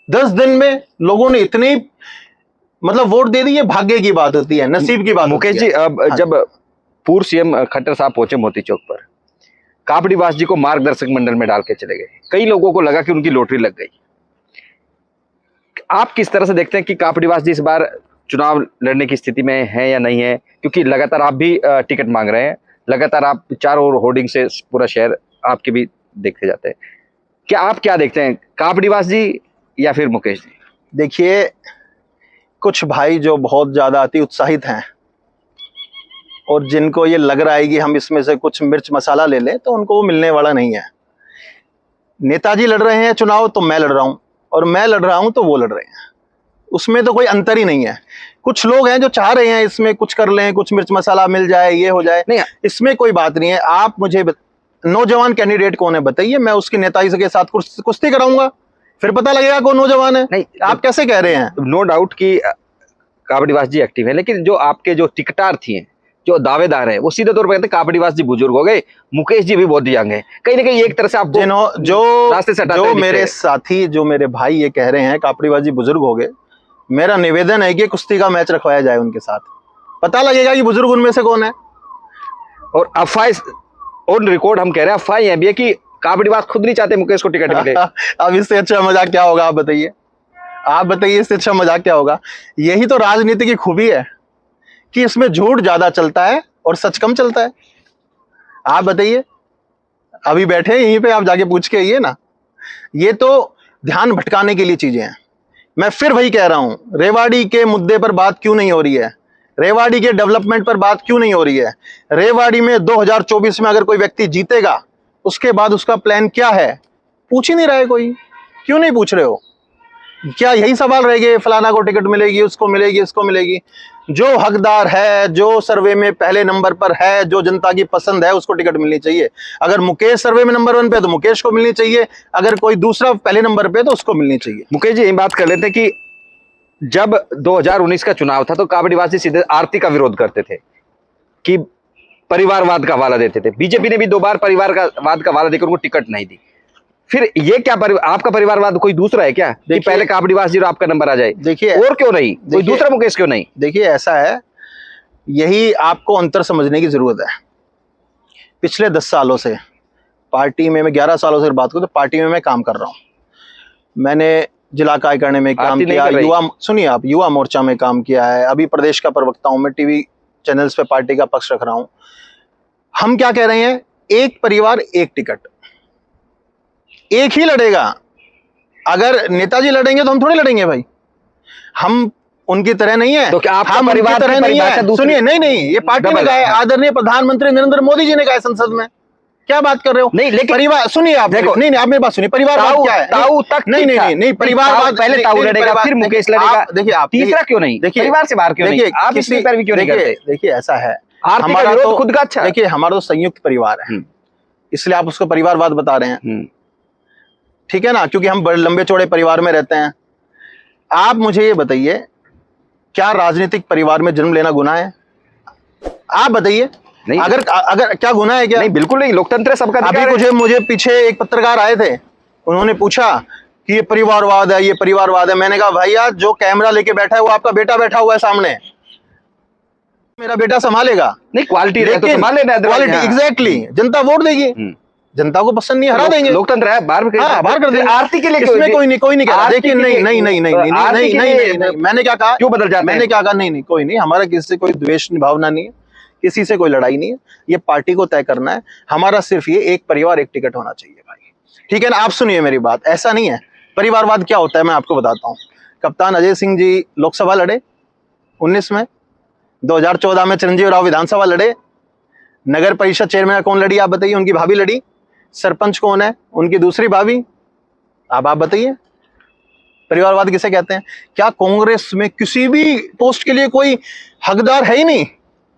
10 दिन में लोगों ने इतनी मतलब वोट दे दी, ये भाग्य की बात होती है, नसीब की बात मुकेश होती जी, है। अब जब पूर्व सीएम खट्टर साहब पहुंचे मोती चौक पर, कापड़ीवास जी को मार्गदर्शक मंडल में डाल के चले गए, कई लोगों को लगा कि उनकी लॉटरी लग गई। आप किस तरह से देखते हैं कि कापड़ीवास जी इस बार चुनाव लड़ने की स्थिति में है या नहीं है? क्योंकि लगातार आप भी टिकट मांग रहे हैं, लगातार आप चारों ओर होर्डिंग से पूरा शहर आपके भी देखते जाते हैं। आप क्या देखते हैं, कापड़ीवास जी या फिर मुकेश जी? देखिए, कुछ भाई जो बहुत ज्यादा अति उत्साहित हैं और जिनको ये लग रहा है कि हम इसमें से कुछ मिर्च मसाला ले लें, तो उनको वो मिलने वाला नहीं है। नेताजी लड़ रहे हैं चुनाव तो मैं लड़ रहा हूं, और मैं लड़ रहा हूं तो वो लड़ रहे हैं, उसमें तो कोई अंतर ही नहीं है। कुछ लोग हैं जो चाह रहे हैं इसमें कुछ कर लें, कुछ मिर्च मसाला मिल जाए, ये हो जाए, नहीं, इसमें कोई बात नहीं है। आप मुझे नौजवान कैंडिडेट कौन है बताइए, मैं उसके नेताजी के साथ कुश्ती कराऊंगा, फिर पता लगेगा कौन नौजवान है। नहीं, आप कैसे कह रहे हैं? नो डाउट कि कापड़ीवास जी एक्टिव है, लेकिन जो आपके जो टिकटार्थी हैं, जो दावेदार हैं, वो सीधे तौर पर कहते हैं कापड़ीवास जी बुजुर्ग हो गए, मुकेश जी भी बहुत यंग है। कहीं ना कहीं एक तरह से आप जो मेरे साथी, जो मेरे भाई ये कह रहे हैं कापड़ीवास जी बुजुर्ग हो गए, मेरा निवेदन है कि कुश्ती का मैच रखवाया जाए उनके साथ, पता लगेगा कि बुजुर्ग उनमें से कौन है। और अफवाह ऑन रिकॉर्ड हम कह रहे हैं, अफवाह यह भी है कि कापड़ीवास खुद नहीं चाहते मुकेश को टिकट मिले। अब इससे अच्छा मजाक क्या होगा? आप बताइए, आप बताइए, इससे अच्छा मजाक क्या होगा? यही तो राजनीति की खूबी है कि इसमें झूठ ज्यादा चलता है और सच कम चलता है। आप बताइए, अभी बैठे यहीं पे, आप जाके पूछ के आइए ना। ये तो ध्यान भटकाने के लिए चीजें हैं। मैं फिर वही कह रहा हूं, रेवाड़ी के मुद्दे पर बात क्यों नहीं हो रही है? रेवाड़ी के डेवलपमेंट पर बात क्यों नहीं हो रही है? रेवाड़ी में 2024 में अगर कोई व्यक्ति जीतेगा, उसके बाद उसका प्लान क्या है? पूछ ही नहीं रहे कोई। क्यों नहीं पूछ रहे हो? क्या यही सवाल रह गए, फलाना को टिकट मिलेगी, उसको मिलेगी, इसको मिलेगी? जो हकदार है, जो सर्वे में पहले नंबर पर है, जो जनता की पसंद है, उसको टिकट मिलनी चाहिए। अगर मुकेश सर्वे में नंबर 1 पे है तो मुकेश को मिलनी चाहिए, अगर कोई दूसरा पहले नंबर पे तो उसको मिलनी चाहिए। मुकेश जी, ये बात कर लेते हैं कि जब 2019 का चुनाव था तो कापड़ीवास जी सीधे आरती का विरोध करते थे कि परिवारवाद का हवाला देते थे। बीजेपी ने भी 2 बार परिवारवाद का हवाला देकर उनको टिकट नहीं दी। फिर ये क्या आपका परिवारवाद कोई दूसरा है क्या कि पहले कापड़ीवास जी और आपका नंबर आ जाए? देखिए, और क्यों नहीं, कोई दूसरा मुकेश क्यों नहीं? देखिए, ऐसा है, यही आपको अंतर समझने की जरूरत है। पिछले 10 सालों से पार्टी में, मैं 11 सालों से बात करूं तो पार्टी में मैं काम कर रहा हूं। मैंने जिला कार्यकारिणी में काम किया, युवा मोर्चा में काम किया है, अभी प्रदेश का प्रवक्ता हूं, मैं टीवी चैनल्स पे पार्टी का पक्ष रख रहा हूं। हम क्या कह रहे हैं? एक परिवार एक टिकट, एक ही लड़ेगा। अगर नेताजी लड़ेंगे तो हम थोड़े लड़ेंगे भाई, हम उनकी तरह नहीं है। तो क्या आपका हम परिवार उनकी तरह नहीं है? सुनिए, नहीं, ये पार्टी ने कहा है, आदरणीय प्रधानमंत्री नरेंद्र मोदी जी ने कहा है संसद में। क्या बात कर रहे हो? नहीं, लेकिन परिवार, सुनिए आप, देखो, नहीं, आप मेरी बात सुनिए। परिवारवाद क्या है? ताऊ तक नहीं, परिवारवाद पहले ताऊ लड़ेगा, फिर मुकेश लड़ेगा। देखिए, आप तीसरा क्यों नहीं? देखिए, परिवार से बाहर क्यों नहीं? आप इसकी पैरवी क्यों नहीं करते? देखिए, ऐसा है, हमारा तो खुद का अच्छा। देखिए, हमारा तो संयुक्त परिवार है, इसलिए आप उसको परिवारवाद बता रहे हैं, ठीक है ना? क्योंकि हम बड़े लंबे चौड़े परिवार में रहते हैं। आप मुझे ये बताइए, क्या राजनीतिक परिवार में जन्म लेना गुनाह है? आप बताइए। नहीं, अगर क्या गुनाह है क्या? नहीं, बिल्कुल नहीं, लोकतंत्र सबका अधिकार है। अभी मुझे पीछे एक पत्रकार आए थे, उन्होंने पूछा कि ये परिवारवाद है, ये परिवारवाद है। मैंने कहा भैया, जो कैमरा लेके बैठा है वो आपका बेटा बैठा हुआ है सामने, मेरा बेटा संभालेगा। नहीं, क्वालिटी तो संभाल लेना है, क्वालिटी, एग्जैक्टली। जनता वोट देगी, जनता को पसंद नहीं, हरा देंगे। लोकतंत्र है, बाहर कर देंगे। आरती के लिए इसमें कोई नहीं कह रहा। देखिए, नहीं, मैंने क्या कहा? क्यों बदल जाते हैं? मैंने क्या कहा? नहीं, कोई नहीं, हमारा किसी से कोई द्वेष भावना नहीं है, किसी से कोई लड़ाई नहीं है। ये पार्टी को तय करना है, हमारा सिर्फ ये एक परिवार एक टिकट होना चाहिए भाई, ठीक है ना? आप सुनिए मेरी बात, ऐसा नहीं है। परिवारवाद क्या होता है मैं आपको बताता हूँ। कप्तान अजय सिंह जी लोकसभा लड़े 19 में, 2014 में चिरंजीवी राव विधानसभा लड़े, नगर परिषद चेयरमैन कौन लड़ी? आप बताइए। उनकी भाभी लड़ी। सरपंच कौन है? उनकी दूसरी भाभी। आप बताइए, परिवारवाद किसे कहते हैं? क्या कांग्रेस में किसी भी पोस्ट के लिए कोई हकदार है ही नहीं?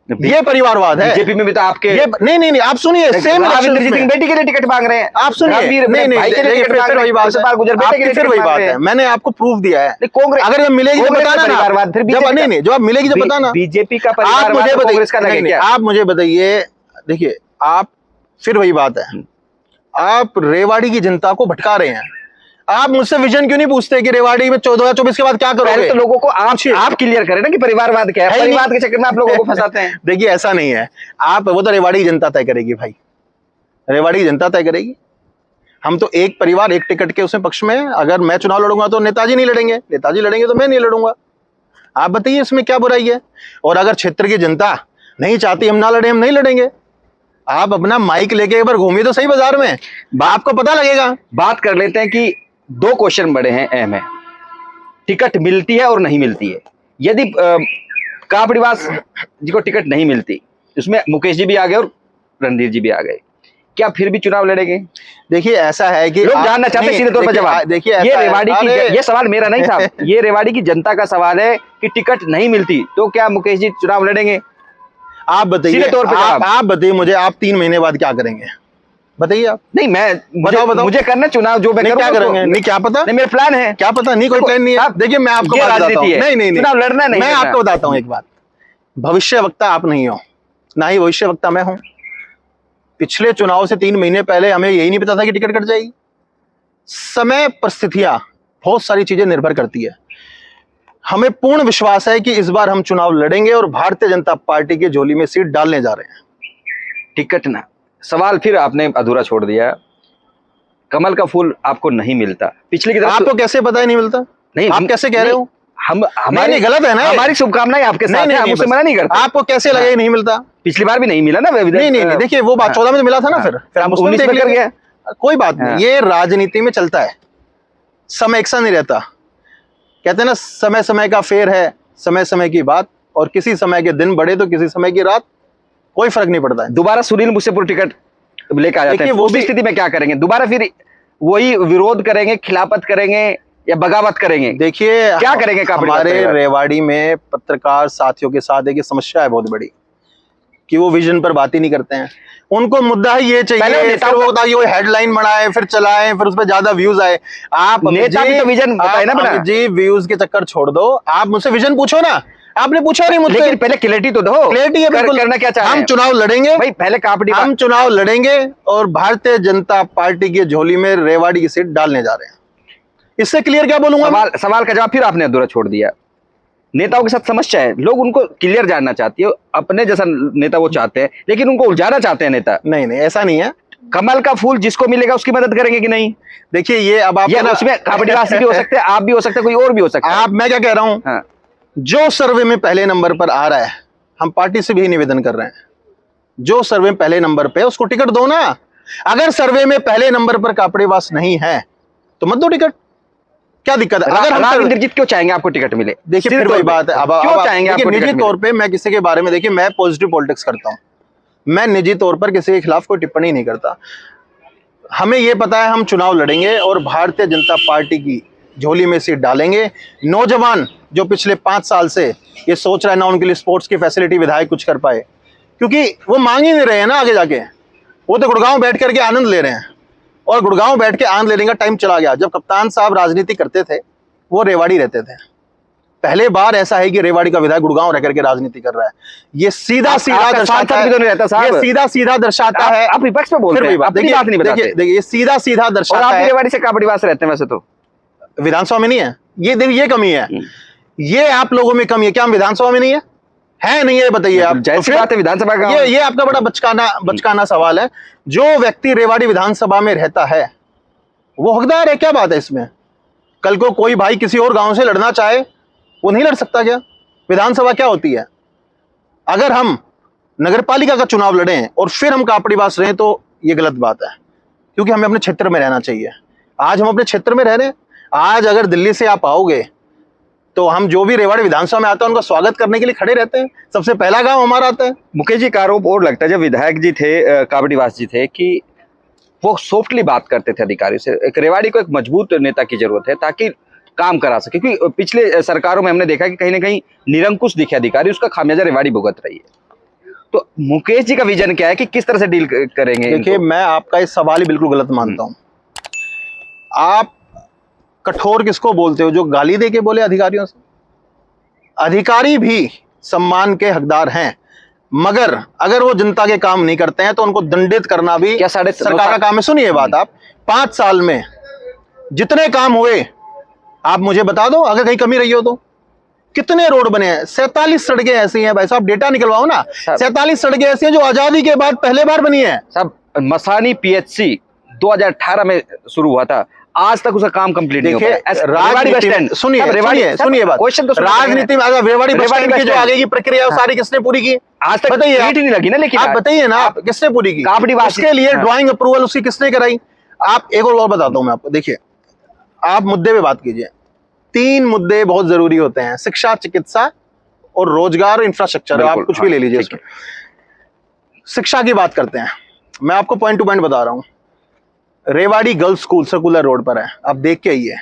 ये परिवारवाद है। बीजेपी में भी तो आपके नहीं, आप सुनिए, सेम बेटी के लिए टिकट मांग रहे हैं। आप सुनिए, फिर वही बात है, मैंने आपको प्रूफ दिया है। अगर जब मिलेगी तो बताना, नहीं, जब मिलेगी तो बताना। बीजेपी का परिवारवाद कांग्रेस का लगे क्या? आप मुझे बताइए। देखिए, आप फिर वही बात है, आप रेवाड़ी की जनता को भटका रहे हैं। आप मुझसे विजन क्यों नहीं पूछते कि रेवाड़ी में 2024 के बाद क्या पहले करोगे? तो लोगों को आप क्लियर करें ना कि परिवारवाद क्या है। है ही परिवार नहीं। के चक्कर में आप लोगों को फंसाते हैं। देखिए ऐसा नहीं है, आप वो तो रेवाड़ी की जनता तय करेगी भाई, रेवाड़ी की जनता तय करेगी। हम तो एक परिवार एक टिकट के उसमें पक्ष में हैं। अगर मैं चुनाव लड़ूंगा तो नेताजी नहीं लड़ेंगे, नेताजी लड़ेंगे तो मैं नहीं लड़ूंगा। आप बताइए इसमें क्या बुराई है? और अगर क्षेत्र की जनता नहीं चाहती हम ना लड़े, हम नहीं लड़ेंगे। आप अपना माइक लेके एक बार घूमिए तो सही बाजार में, आपको पता लगेगा। बात कर लेते हैं कि दो क्वेश्चन बड़े हैं, अहम है। टिकट मिलती है और नहीं मिलती है। यदि कापड़ीवास जी को टिकट नहीं मिलती, उसमें मुकेश जी भी आ गए और रणधीर जी भी आ गए, क्या फिर भी चुनाव लड़ेंगे? देखिए ऐसा है कि लोग जानना चाहते हैं सीधे तौर पर जवाब। देखिए ये रेवाड़ी की, ये सवाल मेरा नहीं था, ये रेवाड़ी की जनता का सवाल है कि टिकट नहीं मिलती तो क्या मुकेश जी चुनाव लड़ेंगे? आप बताइए, सीधे तौर पे जवाब। आप बताइए मुझे, आप 3 महीने बाद क्या करेंगे? बताइए आप। नहीं, बताओ। मुझे करना चुनाव, जो मैं क्या करेंगे? नहीं क्या पता, नहीं मेरा प्लान है। क्या पता, नहीं कोई प्लान नहीं है। देखिए मैं आपको बात बताता हूं, नहीं चुनाव लड़ना नहीं, मैं आपको बताता हूं एक बात। भविष्य वक्ता आप नहीं हो, ना ही भविष्य वक्ता मैं हूं। पिछले चुनाव से 3 महीने पहले हमें यही नहीं पता था कि टिकट कट जाएगी। समय, परिस्थितियां, बहुत सारी चीजें निर्भर करती है। हमें पूर्ण विश्वास है कि इस बार हम चुनाव लड़ेंगे और भारतीय जनता पार्टी की झोली में सीट डालने जा रहे हैं। टिकट ना, सवाल फिर आपने अधूरा छोड़ दिया। कमल का फूल आपको नहीं मिलता, पिछले की तरफ आपको कैसे पता है नहीं मिलता? नहीं, आप कैसे कह रहे हो? हमारी गलत है ना, हमारी शुभकामनाएं आपके साथ हैं, हम उससे मना नहीं करते। आपको कैसे लगे नहीं मिलता? पिछली बार भी नहीं मिला ना। नहीं, देखिए वो बात 14 में तो मिला था ना, फिर हम उसमें देख कर गया। कोई बात नहीं, ये राजनीति में चलता है, समय एक सा नहीं रहता। कहते हैं ना, समय समय का फेर है, समय समय की बात, और किसी समय के दिन बड़े तो किसी समय की रात, कोई फर्क नहीं पड़ता है। दोबारा सुनील मुझसेपुर टिकट लेकर आ जाते हैं, वो भी स्थिति में क्या करेंगे? दोबारा फिर वही विरोध करेंगे, खिलाफत करेंगे या बगावत करेंगे? देखिए क्या करेंगे? हमारे रेवाड़ी में पत्रकार साथियों के साथ एक समस्या है बहुत बड़ी कि वो विजन पर बात ही नहीं करते हैं। उनको मुद्दा ही ये चाहिए, फिर वो ताकि वो हेडलाइन बनाए, फिर चलाएं, फिर उस पर ज्यादा व्यूज आए। आप नेता भी तो विजन बताए ना बना जी, व्यूज के चक्कर छोड़ दो, आप मुझसे विजन पूछो ना। आपने पूछा नहीं मुझसे, लेकिन पहले क्लैरिटी तो दो। क्लैरिटी है बिल्कुल। करना क्या चाह रहे हैं? हम चुनाव लड़ेंगे भाई, पहले हम चुनाव लड़ेंगे और भारतीय जनता पार्टी की झोली में रेवाड़ी की सीट डालने जा रहे हैं। इससे क्लियर क्या बोलूंगा? सवाल का जवाब फिर आपने अधूरा छोड़ दिया। नेताओं के साथ समस्या है, लोग उनको क्लियर जानना चाहती है, अपने जैसा नेता वो चाहते हैं, लेकिन उनको उलझाना चाहते हैं नेता। नहीं, ऐसा नहीं है। कमल का फूल जिसको मिलेगा उसकी मदद करेंगे कि नहीं? देखिए ये अब आप उसमें कापड़ीवासी भी हो सकते हैं, आप भी हो सकते हैं, कोई और भी हो सकता है। मैं क्या कह रहा हूं, हाँ। जो सर्वे में पहले नंबर पर आ रहा है, हम पार्टी से भी निवेदन कर रहे हैं, जो सर्वे में पहले नंबर पे उसको टिकट दो ना। अगर सर्वे में पहले नंबर पर कापड़ीवास नहीं है तो मत दो टिकट, क्या दिक्कत है? अगर हम इंद्रजीत क्यों चाहेंगे आपको टिकट मिले? देखिए फिर वही बात है। अब क्यों चाहेंगे आपको? निजी तौर पे मैं किसी के बारे में, देखिए मैं पॉजिटिव पॉलिटिक्स करता हूं, मैं निजी तौर पर किसी के खिलाफ कोई टिप्पणी नहीं करता। हमें यह पता है हम चुनाव लड़ेंगे और भारतीय जनता पार्टी की झोली में सीट डालेंगे। नौजवान जो पिछले 5 साल से ये सोच रहा है ना उनके लिए स्पोर्ट्स की फैसिलिटी विधायक कुछ कर पाए, क्योंकि वो मांग ही नहीं रहे हैं ना आगे जाके। वो तो गुड़गांव बैठ करके आनंद ले रहे हैं, और गुड़गांव बैठ के आनंद लेने का टाइम चला गया। जब कप्तान साहब राजनीति करते थे वो रेवाड़ी रहते थे। पहले बार ऐसा है कि रेवाड़ी का विधायक गुड़गांव रह करके राजनीति कर रहा है। ये सीधा दर्शाता है, ये सीधा दर्शाता है। आप विपक्ष में बोलते हैं, अपनी बात नहीं बताते। देखिए ये सीधा दर्शाता है। रेवाड़ी से कापड़ीवास रहते हैं वैसे तो विधानसभा में नहीं है। ये देखिए ये कमी है, ये आप लोगों में कमी है। क्या हम विधानसभा में नहीं है नहीं है? बताइए आप। जैसी बात है विधानसभा का, ये आपका बड़ा बचकाना सवाल है। जो व्यक्ति रेवाड़ी विधानसभा में रहता है वो हकदार है, क्या बात है इसमें? कल को कोई भाई किसी और गांव से लड़ना चाहे वो नहीं लड़ सकता क्या? विधानसभा क्या होती है? अगर हम नगरपालिका का चुनाव लड़ें और फिर हम कापड़ीवास रहें तो ये गलत बात है, क्योंकि हमें अपने क्षेत्र में रहना चाहिए। आज हम अपने क्षेत्र में रह रहे हैं। आज अगर दिल्ली से आप आओगे तो हम जो भी रेवाड़ी विधानसभा में आता है उनका स्वागत करने के लिए खड़े रहते हैं। सबसे पहला गांव हमारा आता है। मुकेश जी का आरोप और लगता है, जब विधायक जी थे कापड़ीवास जी थे, कि वो सॉफ्टली बात करते थे अधिकारियों से। एक रेवाड़ी को एक मजबूत नेता की जरूरत है ताकि काम करा सके, क्योंकि पिछले सरकारों में हमने देखा कि कहीं ना कहीं निरंकुश दिखे अधिकारी, उसका खामियाजा रेवाड़ी भुगत रही है। तो मुकेश जी का विजन क्या है कि किस तरह से डील करेंगे? देखिए मैं आपका इस सवाल ही बिल्कुल गलत मानता हूं। आप कठोर किसको बोलते हो? जो गाली दे के बोले अधिकारियों से। अधिकारी भी सम्मान के हकदार हैं। मगर अगर वो जनता के काम नहीं करते हैं तो उनको दंडित करना भी क्या सरकार का काम है। सुनिए बात, आप 5 साल में जितने काम हुए आप मुझे बता दो, अगर कहीं कमी रही हो तो। कितने रोड बने हैं? 47 सड़कें ऐसी हैं भाई साहब, डेटा निकलवाओ ना। 47 सड़कें ऐसी हैं जो आजादी के बाद पहले बार बनी है। साहब मसानी पीएचसी 2018 में शुरू हुआ था, आज तक उसका काम कंप्लीट नहीं हो पाया। राजनीति में सुनिए बात, क्वेश्चन तो राजनीति में रेवाड़ी बस स्टैंड की जो आगे की प्रक्रिया है सारी किसने पूरी की? आज तक बताइए, सीट नहीं लगी ना। लेकिन आप बताइए ना, आप किसने पूरी की? कापड़ी वासी उसके लिए ड्राइंग अप्रूवल उसकी किसने कराई? आप एक और बताता हूं मैं आपको। देखिए, आप मुद्दे पे बात कीजिए। 3 मुद्दे बहुत जरूरी होते हैं, शिक्षा, चिकित्सा और रोजगार, इंफ्रास्ट्रक्चर। आप कुछ भी ले लीजिए उसमें। शिक्षा की बात करते हैं, मैं आपको पॉइंट टू पॉइंट बता रहा हूं। Rewari girls school circular road पर है, आप देख के आइए,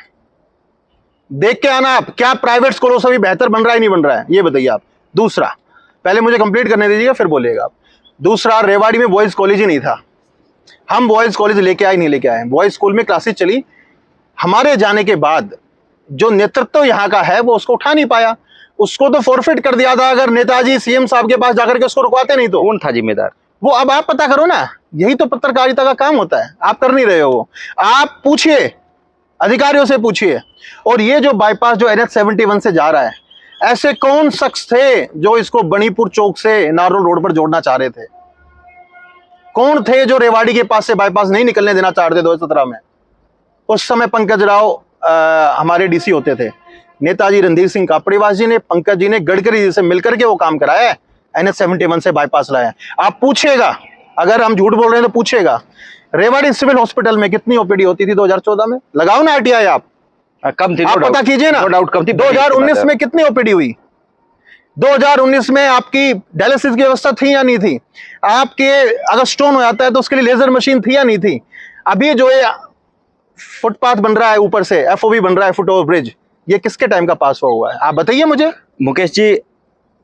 देख के आना। आप क्या प्राइवेट स्कूलों से भी बेहतर बन रहा है नहीं बन रहा है, ये बताइए आप। दूसरा, पहले मुझे कंप्लीट करने दीजिएगा फिर बोलिएगा आप। दूसरा, रेवाड़ी में बॉयज कॉलेज ही नहीं था, हम बॉयज कॉलेज लेके आए नहीं लेके आए। बॉयज स्कूल में क्लासेस चली, हमारे जाने के बाद जो नेतृत्व यहाँ का है वो उसको उठा नहीं पाया, उसको तो फॉरफिट कर दिया था। अगर नेताजी सीएम साहब के पास जाकर के उसको रुकवाते नहीं तो कौन था जिम्मेदार वो? अब आप पता करो ना, यही तो पत्रकारिता का काम होता है, आप कर नहीं रहे हो वो। आप पूछिए, अधिकारियों से पूछिए। और ये जो बाईपास जो NH 71 से जा रहा है, ऐसे कौन शख्स थे जो इसको बणीपुर चौक से नारोल रोड पर जोड़ना चाह रहे थे? कौन थे जो रेवाड़ी के पास से बाईपास नहीं निकलने देना चाह रहे थे 2017 में? उस समय पंकज राव हमारे डीसी होते थे। नेताजी रणधीर सिंह कापड़ीवास जी ने, पंकज जी ने गडकरी जी से मिलकर के वो काम कराया है, NH 71 से बाईपास लाया। आप पूछेगा, अगर हम झूठ बोल रहे हैं तो पूछेगा, रेवाड़ी सिविल हॉस्पिटल में कितनी ओपीडी होती थी 2014 में? लगाओ ना RTI आप, कम थी, आप पता कीजिए ना। 2019 में कितनी ओपीडी हुई? 2019 में आपकी डायलिसिस की व्यवस्था थी या नहीं थी? आपके अगर स्टोन हो जाता है तो उसके लिए लेजर मशीन थी या नहीं थी? अभी जो है फुटपाथ बन रहा है ऊपर से, FOB बन रहा है, फुट ओवर ब्रिज, ये किसके टाइम का पास हुआ है? आप बताइए मुझे। मुकेश जी,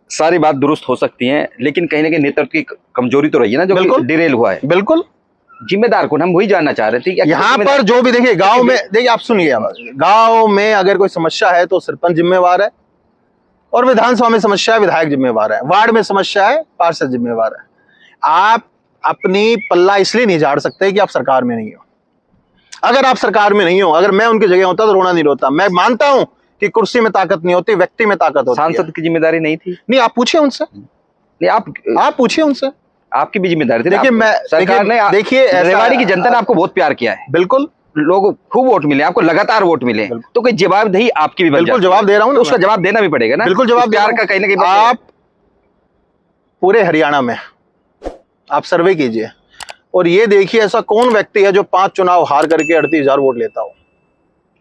सारी बात दुरुस्त हो सकती है, लेकिन कहीं ना कहीं नेतृत्व की कमजोरी तो रही है ना, जो डिरेल हुआ है। बिल्कुल, जिम्मेदार कौन? हम वही जानना चाह रहे थे। यहाँ पर जो भी देखिए, गांव में देखिए, आप सुनिए, गांव में अगर कोई समस्या है तो सरपंच जिम्मेवार है, और विधानसभा में समस्या है विधायक जिम्मेवार है, वार्ड में समस्या है पार्षद जिम्मेवार है। आप अपनी पल्ला इसलिए नहीं झाड़ सकते कि आप सरकार में नहीं हो। अगर आप सरकार में नहीं हो, अगर मैं उनकी जगह होता तो रोना नहीं रोता। मैं मानता हूं कि कुर्सी में ताकत नहीं होती, व्यक्ति में ताकत होती है। सांसद की जिम्मेदारी नहीं थी? नहीं, आप पूछिए उनसे, नहीं आप पूछिए उनसे, आपकी भी जिम्मेदारी थी। देखिए, मैं सरकार ने, देखिए, रेवाड़ी की जनता ने आपको बहुत प्यार किया है। बिल्कुल, लोग खूब वोट मिले, आपको लगातार वोट मिले, तो कोई जवाबदेही आपकी भी बन बिल्कुल जाती है। जवाब दे रहा हूं ना, तो उसका जवाब देना भी पड़ेगा ना। बिल्कुल जवाब प्यार का कहीं ना कहीं आप पूरे हरियाणा में आप सर्वे कीजिए और ये देखिए ऐसा कौन व्यक्ति है जो 5 चुनाव हार करके 38,000 वोट लेता हो।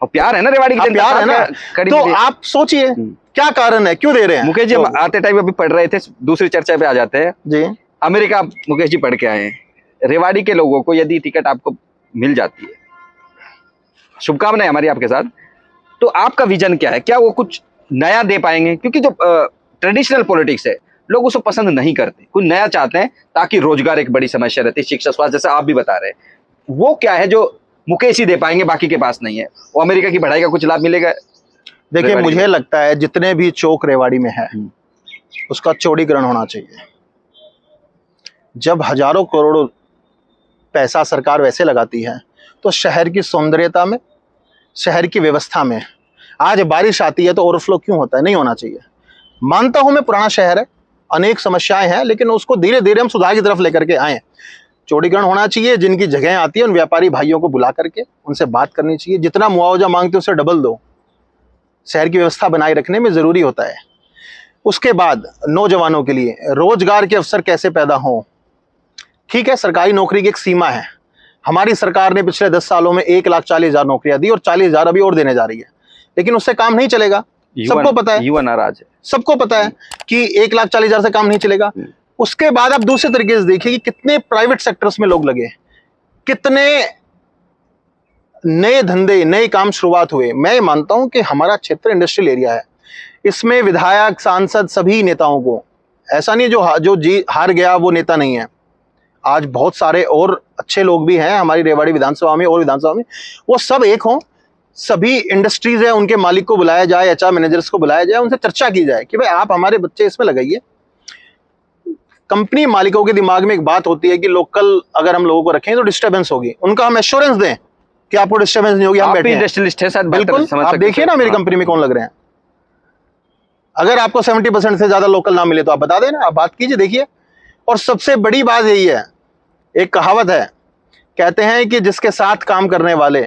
और प्यार है ना रेवाड़ी की जनता, प्यार है ना, तो आप सोचिए क्या कारण है, क्यों दे रहे हैं? मुकेश जी, हम आते टाइम अभी पढ़ रहे थे, दूसरी चर्चा पे आ जाते हैं जी। अमेरिका मुकेश जी पढ़ के आए हैं। रेवाड़ी के लोगों को यदि टिकट आपको मिल जाती है, शुभकामनाएं हमारी आपके साथ, तो आपका विजन क्या है? क्या वो कुछ नया दे पाएंगे? क्योंकि जो ट्रेडिशनल पॉलिटिक्स है, लोग उसको पसंद नहीं करते, कुछ नया चाहते हैं, ताकि रोजगार एक बड़ी समस्या रहती है, शिक्षा, स्वास्थ्य, जैसा आप भी बता रहे हैं। वो क्या है जो मुकेश ही दे पाएंगे, बाकी के पास नहीं है? वो अमेरिका की बढ़ाई का कुछ लाभ मिलेगा? देखिए, मुझे लगता है जितने भी चौक रेवाड़ी में है उसका चौड़ीकरण होना चाहिए। जब हजारों करोड़ों पैसा सरकार वैसे लगाती है तो शहर की सौंदर्यता में, शहर की व्यवस्था में, आज बारिश आती है तो ओवरफ्लो क्यों होता है? नहीं होना चाहिए। मानता हूं मैं, पुराना शहर है, अनेक समस्याएं हैं, लेकिन उसको धीरे धीरे हम सुधार की तरफ लेकर के आए। चौड़ीकरण होना चाहिए, जिनकी जगह आती है उन व्यापारी भाइयों को बुला करके उनसे बात करनी चाहिए, जितना मुआवजा मांगते उससे डबल दो, शहर की व्यवस्था बनाए रखने में जरूरी होता है। उसके बाद नौजवानों के लिए रोजगार के अवसर कैसे पैदा हों? ठीक है, सरकारी नौकरी की एक सीमा है। हमारी सरकार ने पिछले 10 सालों में 1,40,000 नौकरियां दी और 40,000 अभी और देने जा रही है, लेकिन उससे काम नहीं चलेगा। सबको पता है, युवा नाराज है, सबको पता है कि 1,40,000 से काम नहीं चलेगा। उसके बाद आप दूसरे तरीके से देखिए कि कितने प्राइवेट सेक्टर्स में लोग लगे, कितने नए धंधे, नए काम शुरुआत हुए। मैं मानता हूं कि हमारा क्षेत्र इंडस्ट्रियल एरिया है, इसमें विधायक, सांसद, सभी नेताओं को, ऐसा नहीं जो जी हार गया वो नेता नहीं है। आज बहुत सारे और अच्छे लोग भी हैं हमारी रेवाड़ी विधानसभा में और विधानसभा में, वो सब एक हों, सभी इंडस्ट्रीज है उनके मालिक को बुलाया जाए, HR मैनेजर्स को बुलाया जाए, उनसे चर्चा की जाए कि भाई आप हमारे बच्चे इसमें लगाइए। कंपनी मालिकों के दिमाग में एक बात होती है कि लोकल अगर हम लोगों को रखें तो डिस्टर्बेंस होगी, उनका हम एश्योरेंस दें कि आपको डिस्टर्बेंस नहीं होगी, हम आप भी बैठे हैं। इंडस्ट्रियलिस्ट हैं शायद, बिल्कुल, आप देखिए ना मेरी कंपनी में कौन लग रहे हैं। अगर आपको 70% से ज्यादा लोकल ना मिले तो आप बता देना, आप बात कीजिए, देखिए। और सबसे बड़ी बात यही है, एक कहावत है, कहते हैं कि जिसके साथ काम करने वाले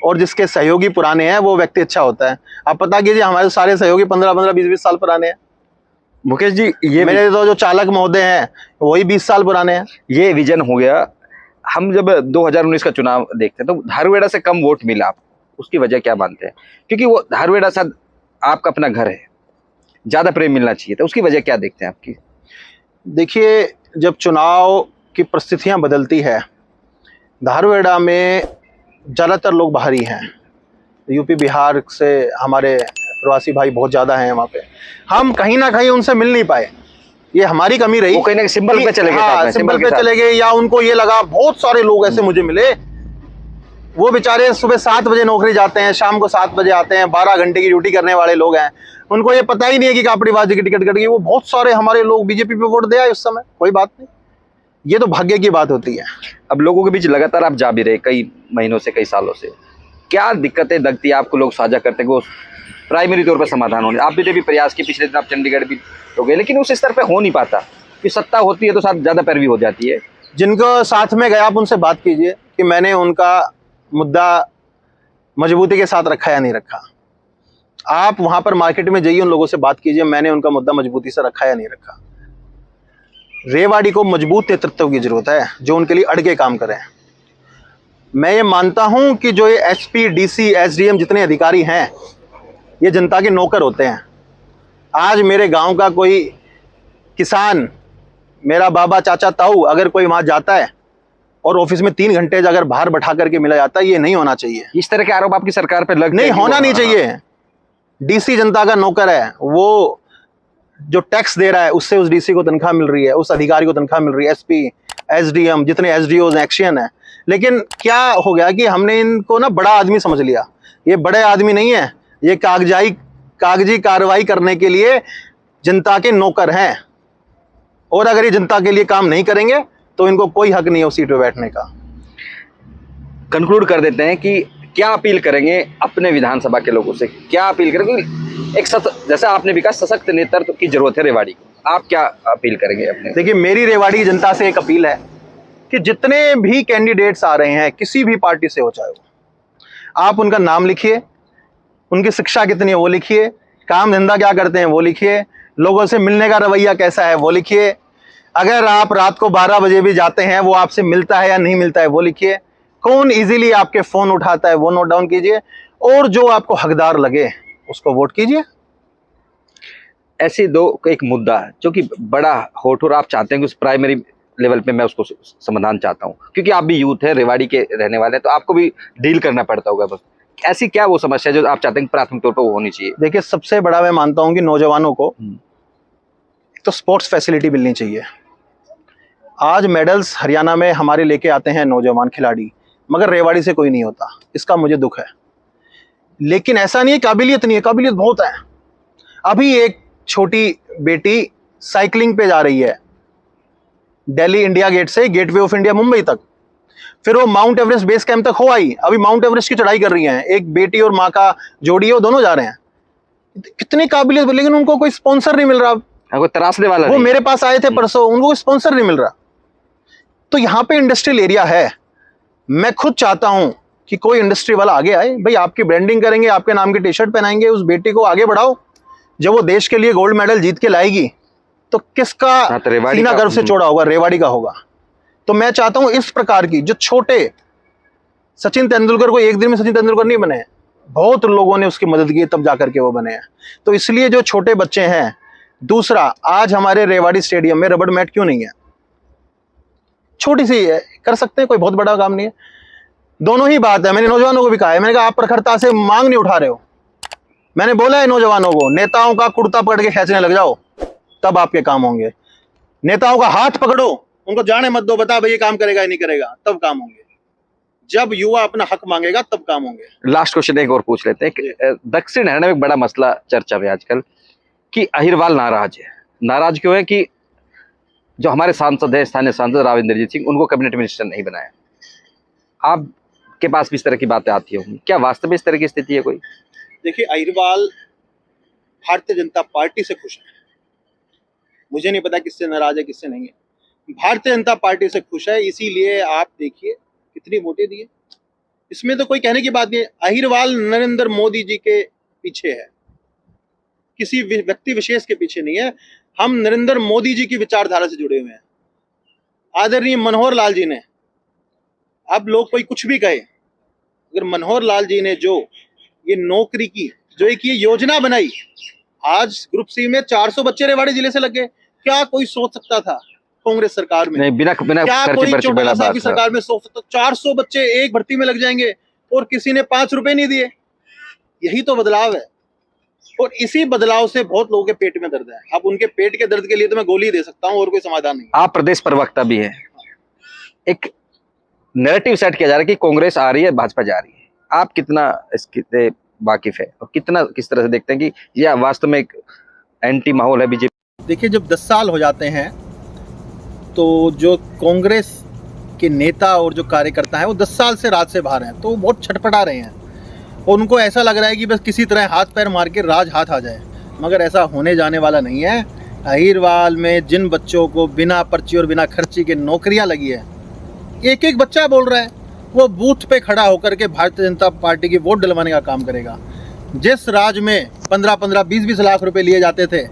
और जिसके सहयोगी पुराने हैं वो व्यक्ति अच्छा होता है। आप पता कीजिए, हमारे सारे सहयोगी 15-15, 20-20 साल पुराने हैं। मुकेश जी, ये मेरे तो जो चालक महोदय हैं वही 20 साल पुराने हैं। ये विजन हो गया। हम जब 2019 का चुनाव देखते हैं तो धारवेड़ा से कम वोट मिला आपको, उसकी वजह क्या मानते हैं? क्योंकि वो धारवेड़ा शायद आपका अपना घर है, ज्यादा प्रेम मिलना चाहिए था, उसकी वजह क्या देखते हैं आपकी? देखिए, जब चुनाव की परिस्थितियां बदलती है, धारवेड़ा में ज़्यादातर लोग बाहरी हैं, यूपी बिहार से हमारे प्रवासी भाई बहुत ज़्यादा हैं वहाँ पे। हम कहीं ना कहीं उनसे मिल नहीं पाए, ये हमारी कमी रही। वो कहीं ना कहीं सिंबल पे चले गए, हाँ, सिंबल पे चले गए, या उनको ये लगा, बहुत सारे लोग ऐसे मुझे मिले, वो बेचारे सुबह 7 बजे नौकरी जाते हैं, शाम को 7 बजे आते हैं, 12 घंटे की ड्यूटी करने वाले लोग हैं, उनको ये पता ही नहीं है कि कापड़ीबाजी की टिकट कट गई। वो बहुत सारे हमारे लोग बीजेपी पे वोट दे आए उस समय, कोई बात नहीं, ये तो भाग्य की बात होती है। अब लोगों के बीच लगातार आप जा भी रहे कई महीनों से, कई सालों से, क्या दिक्कतें लगती है आपको? लोग साझा करते हैं वो प्राइमरी तौर पर समाधान होने, आप भी प्रयास की, पिछले दिन आप चंडीगढ़ भी हो गए, लेकिन उस स्तर पे हो नहीं पाता कि सत्ता होती है तो साथ ज्यादा पैरवी हो जाती है। जिनको साथ में गया आप उनसे बात कीजिए कि मैंने उनका मुद्दा मजबूती के साथ रखा या नहीं रखा। आप वहां पर मार्केट में जाइए, उन लोगों से बात कीजिए, मैंने उनका मुद्दा मजबूती से रखा या नहीं रखा। रेवाड़ी को मजबूत नेतृत्व की जरूरत है जो उनके लिए अड़ के काम करें। मैं ये मानता हूं कि जो ये एसपी, डीसी, एसडीएम जितने अधिकारी हैं ये जनता के नौकर होते हैं। आज मेरे गांव का कोई किसान, मेरा बाबा, चाचा, ताऊ, अगर कोई वहां जाता है और ऑफिस में 3 घंटे अगर बाहर बैठा करके मिला जाता है, ये नहीं होना चाहिए। इस तरह के आरोप आपकी सरकार पर लगते नहीं, होना नहीं चाहिए। डीसी जनता का नौकर है, वो जो टैक्स दे रहा है उससे उस डीसी को तनख्वाह मिल रही है, उस अधिकारी को तनख्वाह मिल रही है, एसपी, एसडीएम, जितने एसडीओ एक्शन है। लेकिन क्या हो गया कि हमने इनको ना बड़ा आदमी समझ लिया। ये बड़े आदमी नहीं है, ये कागजी कार्रवाई करने के लिए जनता के नौकर हैं, और अगर ये जनता के लिए काम नहीं करेंगे तो इनको कोई हक नहीं है उस सीट पे बैठने का। कंक्लूड कर देते हैं कि क्या अपील करेंगे अपने विधानसभा के लोगों से, क्या अपील करेंगे? एक जैसा आपने भी कहा, सशक्त नेतृत्व की जरूरत है रेवाड़ी को, आप क्या अपील करेंगे अपने? देखिए, मेरी रेवाड़ी जनता से एक अपील है कि जितने भी कैंडिडेट्स आ रहे हैं, किसी भी पार्टी से हो चाहे वो, आप उनका नाम लिखिए, उनकी शिक्षा कितनी है वो लिखिए, काम धंधा क्या करते हैं वो लिखिए, लोगों से मिलने का रवैया कैसा है वो लिखिए, अगर आप रात को 12 बजे भी जाते हैं वो आपसे मिलता है या नहीं मिलता है वो लिखिए, कौन इजीली आपके फोन उठाता है वो नोट डाउन कीजिए, और जो आपको हकदार लगे उसको वोट कीजिए। ऐसे एक मुद्दा जो कि बड़ा होठ, और आप चाहते हैं कि उस प्राइमरी लेवल पे मैं उसको समाधान चाहता हूँ, क्योंकि आप भी यूथ है, रेवाड़ी के रहने वाले हैं, तो आपको भी डील करना पड़ता होगा। बस ऐसी क्या वो समस्या जो आप चाहते हैं कि प्राथमिक तौर पर वो होनी चाहिए? देखिए, सबसे बड़ा मैं मानता हूं कि नौजवानों को तो स्पोर्ट्स फैसिलिटी मिलनी चाहिए। आज मेडल्स हरियाणा में हमारे लेके आते हैं नौजवान खिलाड़ी, मगर रेवाड़ी से कोई नहीं होता, इसका मुझे दुख है। लेकिन ऐसा नहीं है काबिलियत नहीं है, काबिलियत बहुत है। अभी एक छोटी बेटी साइकिलिंग पे जा रही है दिल्ली इंडिया गेट से गेटवे ऑफ इंडिया मुंबई तक, फिर वो माउंट एवरेस्ट बेस कैंप तक हो आई, अभी माउंट एवरेस्ट की चढ़ाई कर रही हैं। एक बेटी और माँ का जोड़ी है, वो दोनों जा रहे हैं। कितनी काबिलियत, लेकिन उनको कोई स्पॉन्सर नहीं मिल रहा। कोई तराशने वाला वो नहीं। मेरे पास आए थे परसों, उनको कोई स्पॉन्सर नहीं मिल रहा। तो यहाँ पे इंडस्ट्रियल एरिया है, मैं खुद चाहता हूं कि कोई इंडस्ट्री वाला आगे आए। भाई, आपकी ब्रांडिंग करेंगे, आपके नाम की टी शर्ट पहनाएंगे, उस बेटी को आगे बढ़ाओ। जब वो देश के लिए गोल्ड मेडल जीत के लाएगी तो किसका सीना गर्व से चौड़ा होगा? रेवाड़ी का होगा। तो मैं चाहता हूं इस प्रकार की, जो छोटे, सचिन तेंदुलकर को एक दिन में सचिन तेंदुलकर नहीं बने, बहुत लोगों ने उसकी मदद की तब जाकर के वो बने हैं। तो इसलिए जो छोटे बच्चे हैं। दूसरा, आज हमारे रेवाड़ी स्टेडियम में रबड़ मैट क्यों नहीं है? छोटी सी है, कर सकते हैं, कोई बहुत बड़ा काम नहीं है। दोनों ही बात है, मैंने नौजवानों को भी कहा है, मैंने कहा आप प्रखरता से मांग नहीं उठा रहे हो। मैंने बोला है नौजवानों को, नेताओं का कुर्ता पकड़ के खींचने लग जाओ, तब आपके काम होंगे। नेताओं का हाथ पकड़ो, उनको जाने मत दो, बता भाई ये काम करेगा या नहीं करेगा, तब काम होंगे। जब युवा अपना हक मांगेगा तब काम होंगे। लास्ट क्वेश्चन एक और पूछ लेते हैं। दक्षिण हरियाणा में एक बड़ा मसला चर्चा में आजकल कि अहिरवाल नाराज है। नाराज क्यों है? कि जो हमारे सांसद है, स्थानीय सांसद राव इंद्रजीत सिंह, उनको कैबिनेट मिनिस्टर नहीं बनाया। आपके पास भी इस तरह की बातें आती होंगी, क्या वास्तव में इस तरह की स्थिति है कोई? देखिए, अहिरवाल भारतीय जनता पार्टी से खुश है। मुझे नहीं पता किससे नाराज है, किससे नहीं है। भारतीय जनता पार्टी से खुश है, इसीलिए आप देखिए कितनी वोटें दी है। इसमें तो कोई कहने की बात नहीं है। अहिरवाल नरेंद्र मोदी जी के पीछे है, किसी व्यक्ति विशेष के पीछे नहीं है। हम नरेंद्र मोदी जी की विचारधारा से जुड़े हुए हैं। आदरणीय मनोहर लाल जी ने, अब लोग कोई कुछ भी कहे, अगर मनोहर लाल जी ने जो ये नौकरी की, जो एक ये योजना बनाई, आज ग्रुप सी में 400 बच्चे रेवाड़ी जिले से लग गए। क्या कोई सोच सकता था कांग्रेस सरकार में? नहीं, बिना क्या खर्चे कोई पर्ची चौटाला वाला साहब बात की है। सरकार में सोच सकता? 400 बच्चे एक भर्ती में लग जाएंगे और किसी ने 5 रुपए नहीं दिए। यही तो बदलाव है, और इसी बदलाव से बहुत लोगों के पेट में दर्द है। अब उनके पेट के दर्द के लिए तो मैं गोली दे सकता हूं और कोई समाधान नहीं। आप प्रदेश प्रवक्ता भी है, एक नैरेटिव सेट किया जा रहा है कि कांग्रेस आ रही है, भाजपा जा रही है। आप कितना इसके वाकिफ है और कितना किस तरह से देखते हैं कि यह वास्तव में एक एंटी माहौल है बीजेपी? देखिए, जब 10 साल हो जाते हैं तो जो कांग्रेस के नेता और जो कार्यकर्ता हैं वो 10 साल से राज से बाहर हैं, तो वो बहुत छटपटा रहे हैं और उनको ऐसा लग रहा है कि बस किसी तरह हाथ पैर मार के राज हाथ आ जाए, मगर ऐसा होने जाने वाला नहीं है। अहिरवाल में जिन बच्चों को बिना पर्ची और बिना खर्ची के नौकरियां लगी है, एक एक बच्चा बोल रहा है वो बूथ पे खड़ा होकर के भारतीय जनता पार्टी की वोट डलवाने का काम करेगा। जिस राज्य में 15-15, 20-20 लाख रुपए लिए जाते थे,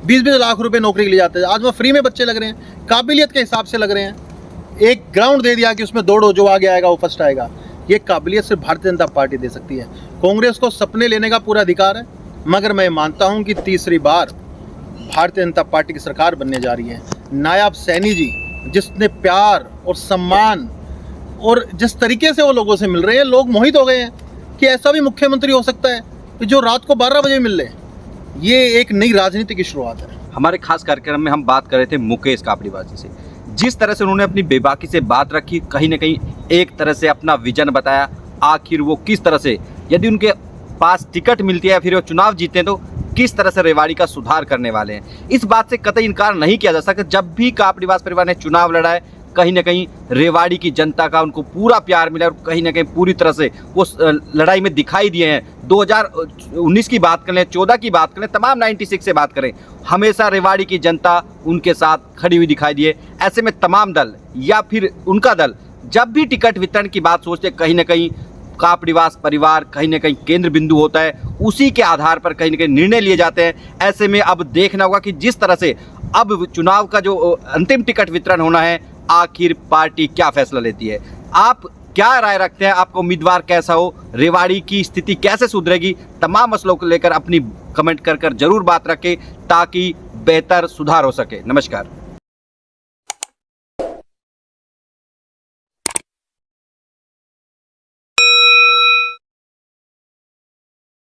20-20 लाख रुपए नौकरी के लिए जाते थे, आज वो फ्री में बच्चे लग रहे हैं, काबिलियत के हिसाब से लग रहे हैं। एक ग्राउंड दे दिया कि उसमें दौड़ो, जो आगे आएगा वो फर्स्ट आएगा। ये काबिलियत सिर्फ भारतीय जनता पार्टी दे सकती है। कांग्रेस को सपने लेने का पूरा अधिकार है, मगर मैं मानता हूं कि तीसरी बार भारतीय जनता पार्टी की सरकार बनने जा रही है। नायब सैनी जी, जिसने प्यार और सम्मान और जिस तरीके से वो लोगों से मिल रहे हैं, लोग मोहित हो गए हैं कि ऐसा भी मुख्यमंत्री हो सकता है कि जो रात को 12 बजे मिल ले। ये एक नई राजनीति की शुरुआत है। हमारे खास कार्यक्रम में हम बात कर रहे थे मुकेश कापड़ीवाल से। जिस तरह से उन्होंने अपनी बेबाकी से बात रखी, कहीं ना कहीं एक तरह से अपना विजन बताया, आखिर वो किस तरह से, यदि उनके पास टिकट मिलती है फिर वो चुनाव जीते हैं, तो किस तरह से रेवाड़ी का सुधार करने वाले हैं। इस बात से कतई इनकार नहीं किया जा सकता। जब भी कापड़ीवाल परिवार ने चुनाव लड़ा है, कहीं ना कहीं रेवाड़ी की जनता का उनको पूरा प्यार मिला और कहीं ना कहीं पूरी तरह से वो लड़ाई में दिखाई दिए हैं। 2019 की बात करें, 14 की बात करें, तमाम 96 से बात करें, हमेशा रेवाड़ी की जनता उनके साथ खड़ी हुई दिखाई दी है। ऐसे में तमाम दल या फिर उनका दल जब भी टिकट वितरण की बात सोचते, कहीं ना कहीं कापड़ीवाल परिवार कहीं ना कहीं केंद्र बिंदु होता है, उसी के आधार पर कहीं ना कहीं निर्णय लिए जाते हैं। ऐसे में अब देखना होगा कि जिस तरह से अब चुनाव का जो अंतिम टिकट वितरण होना है, आखिर पार्टी क्या फैसला लेती है। आप क्या राय रखते हैं? आपका उम्मीदवार कैसा हो? रेवाड़ी की स्थिति कैसे सुधरेगी? तमाम मसलों को लेकर अपनी कमेंट कर जरूर बात रखें ताकि बेहतर सुधार हो सके। नमस्कार।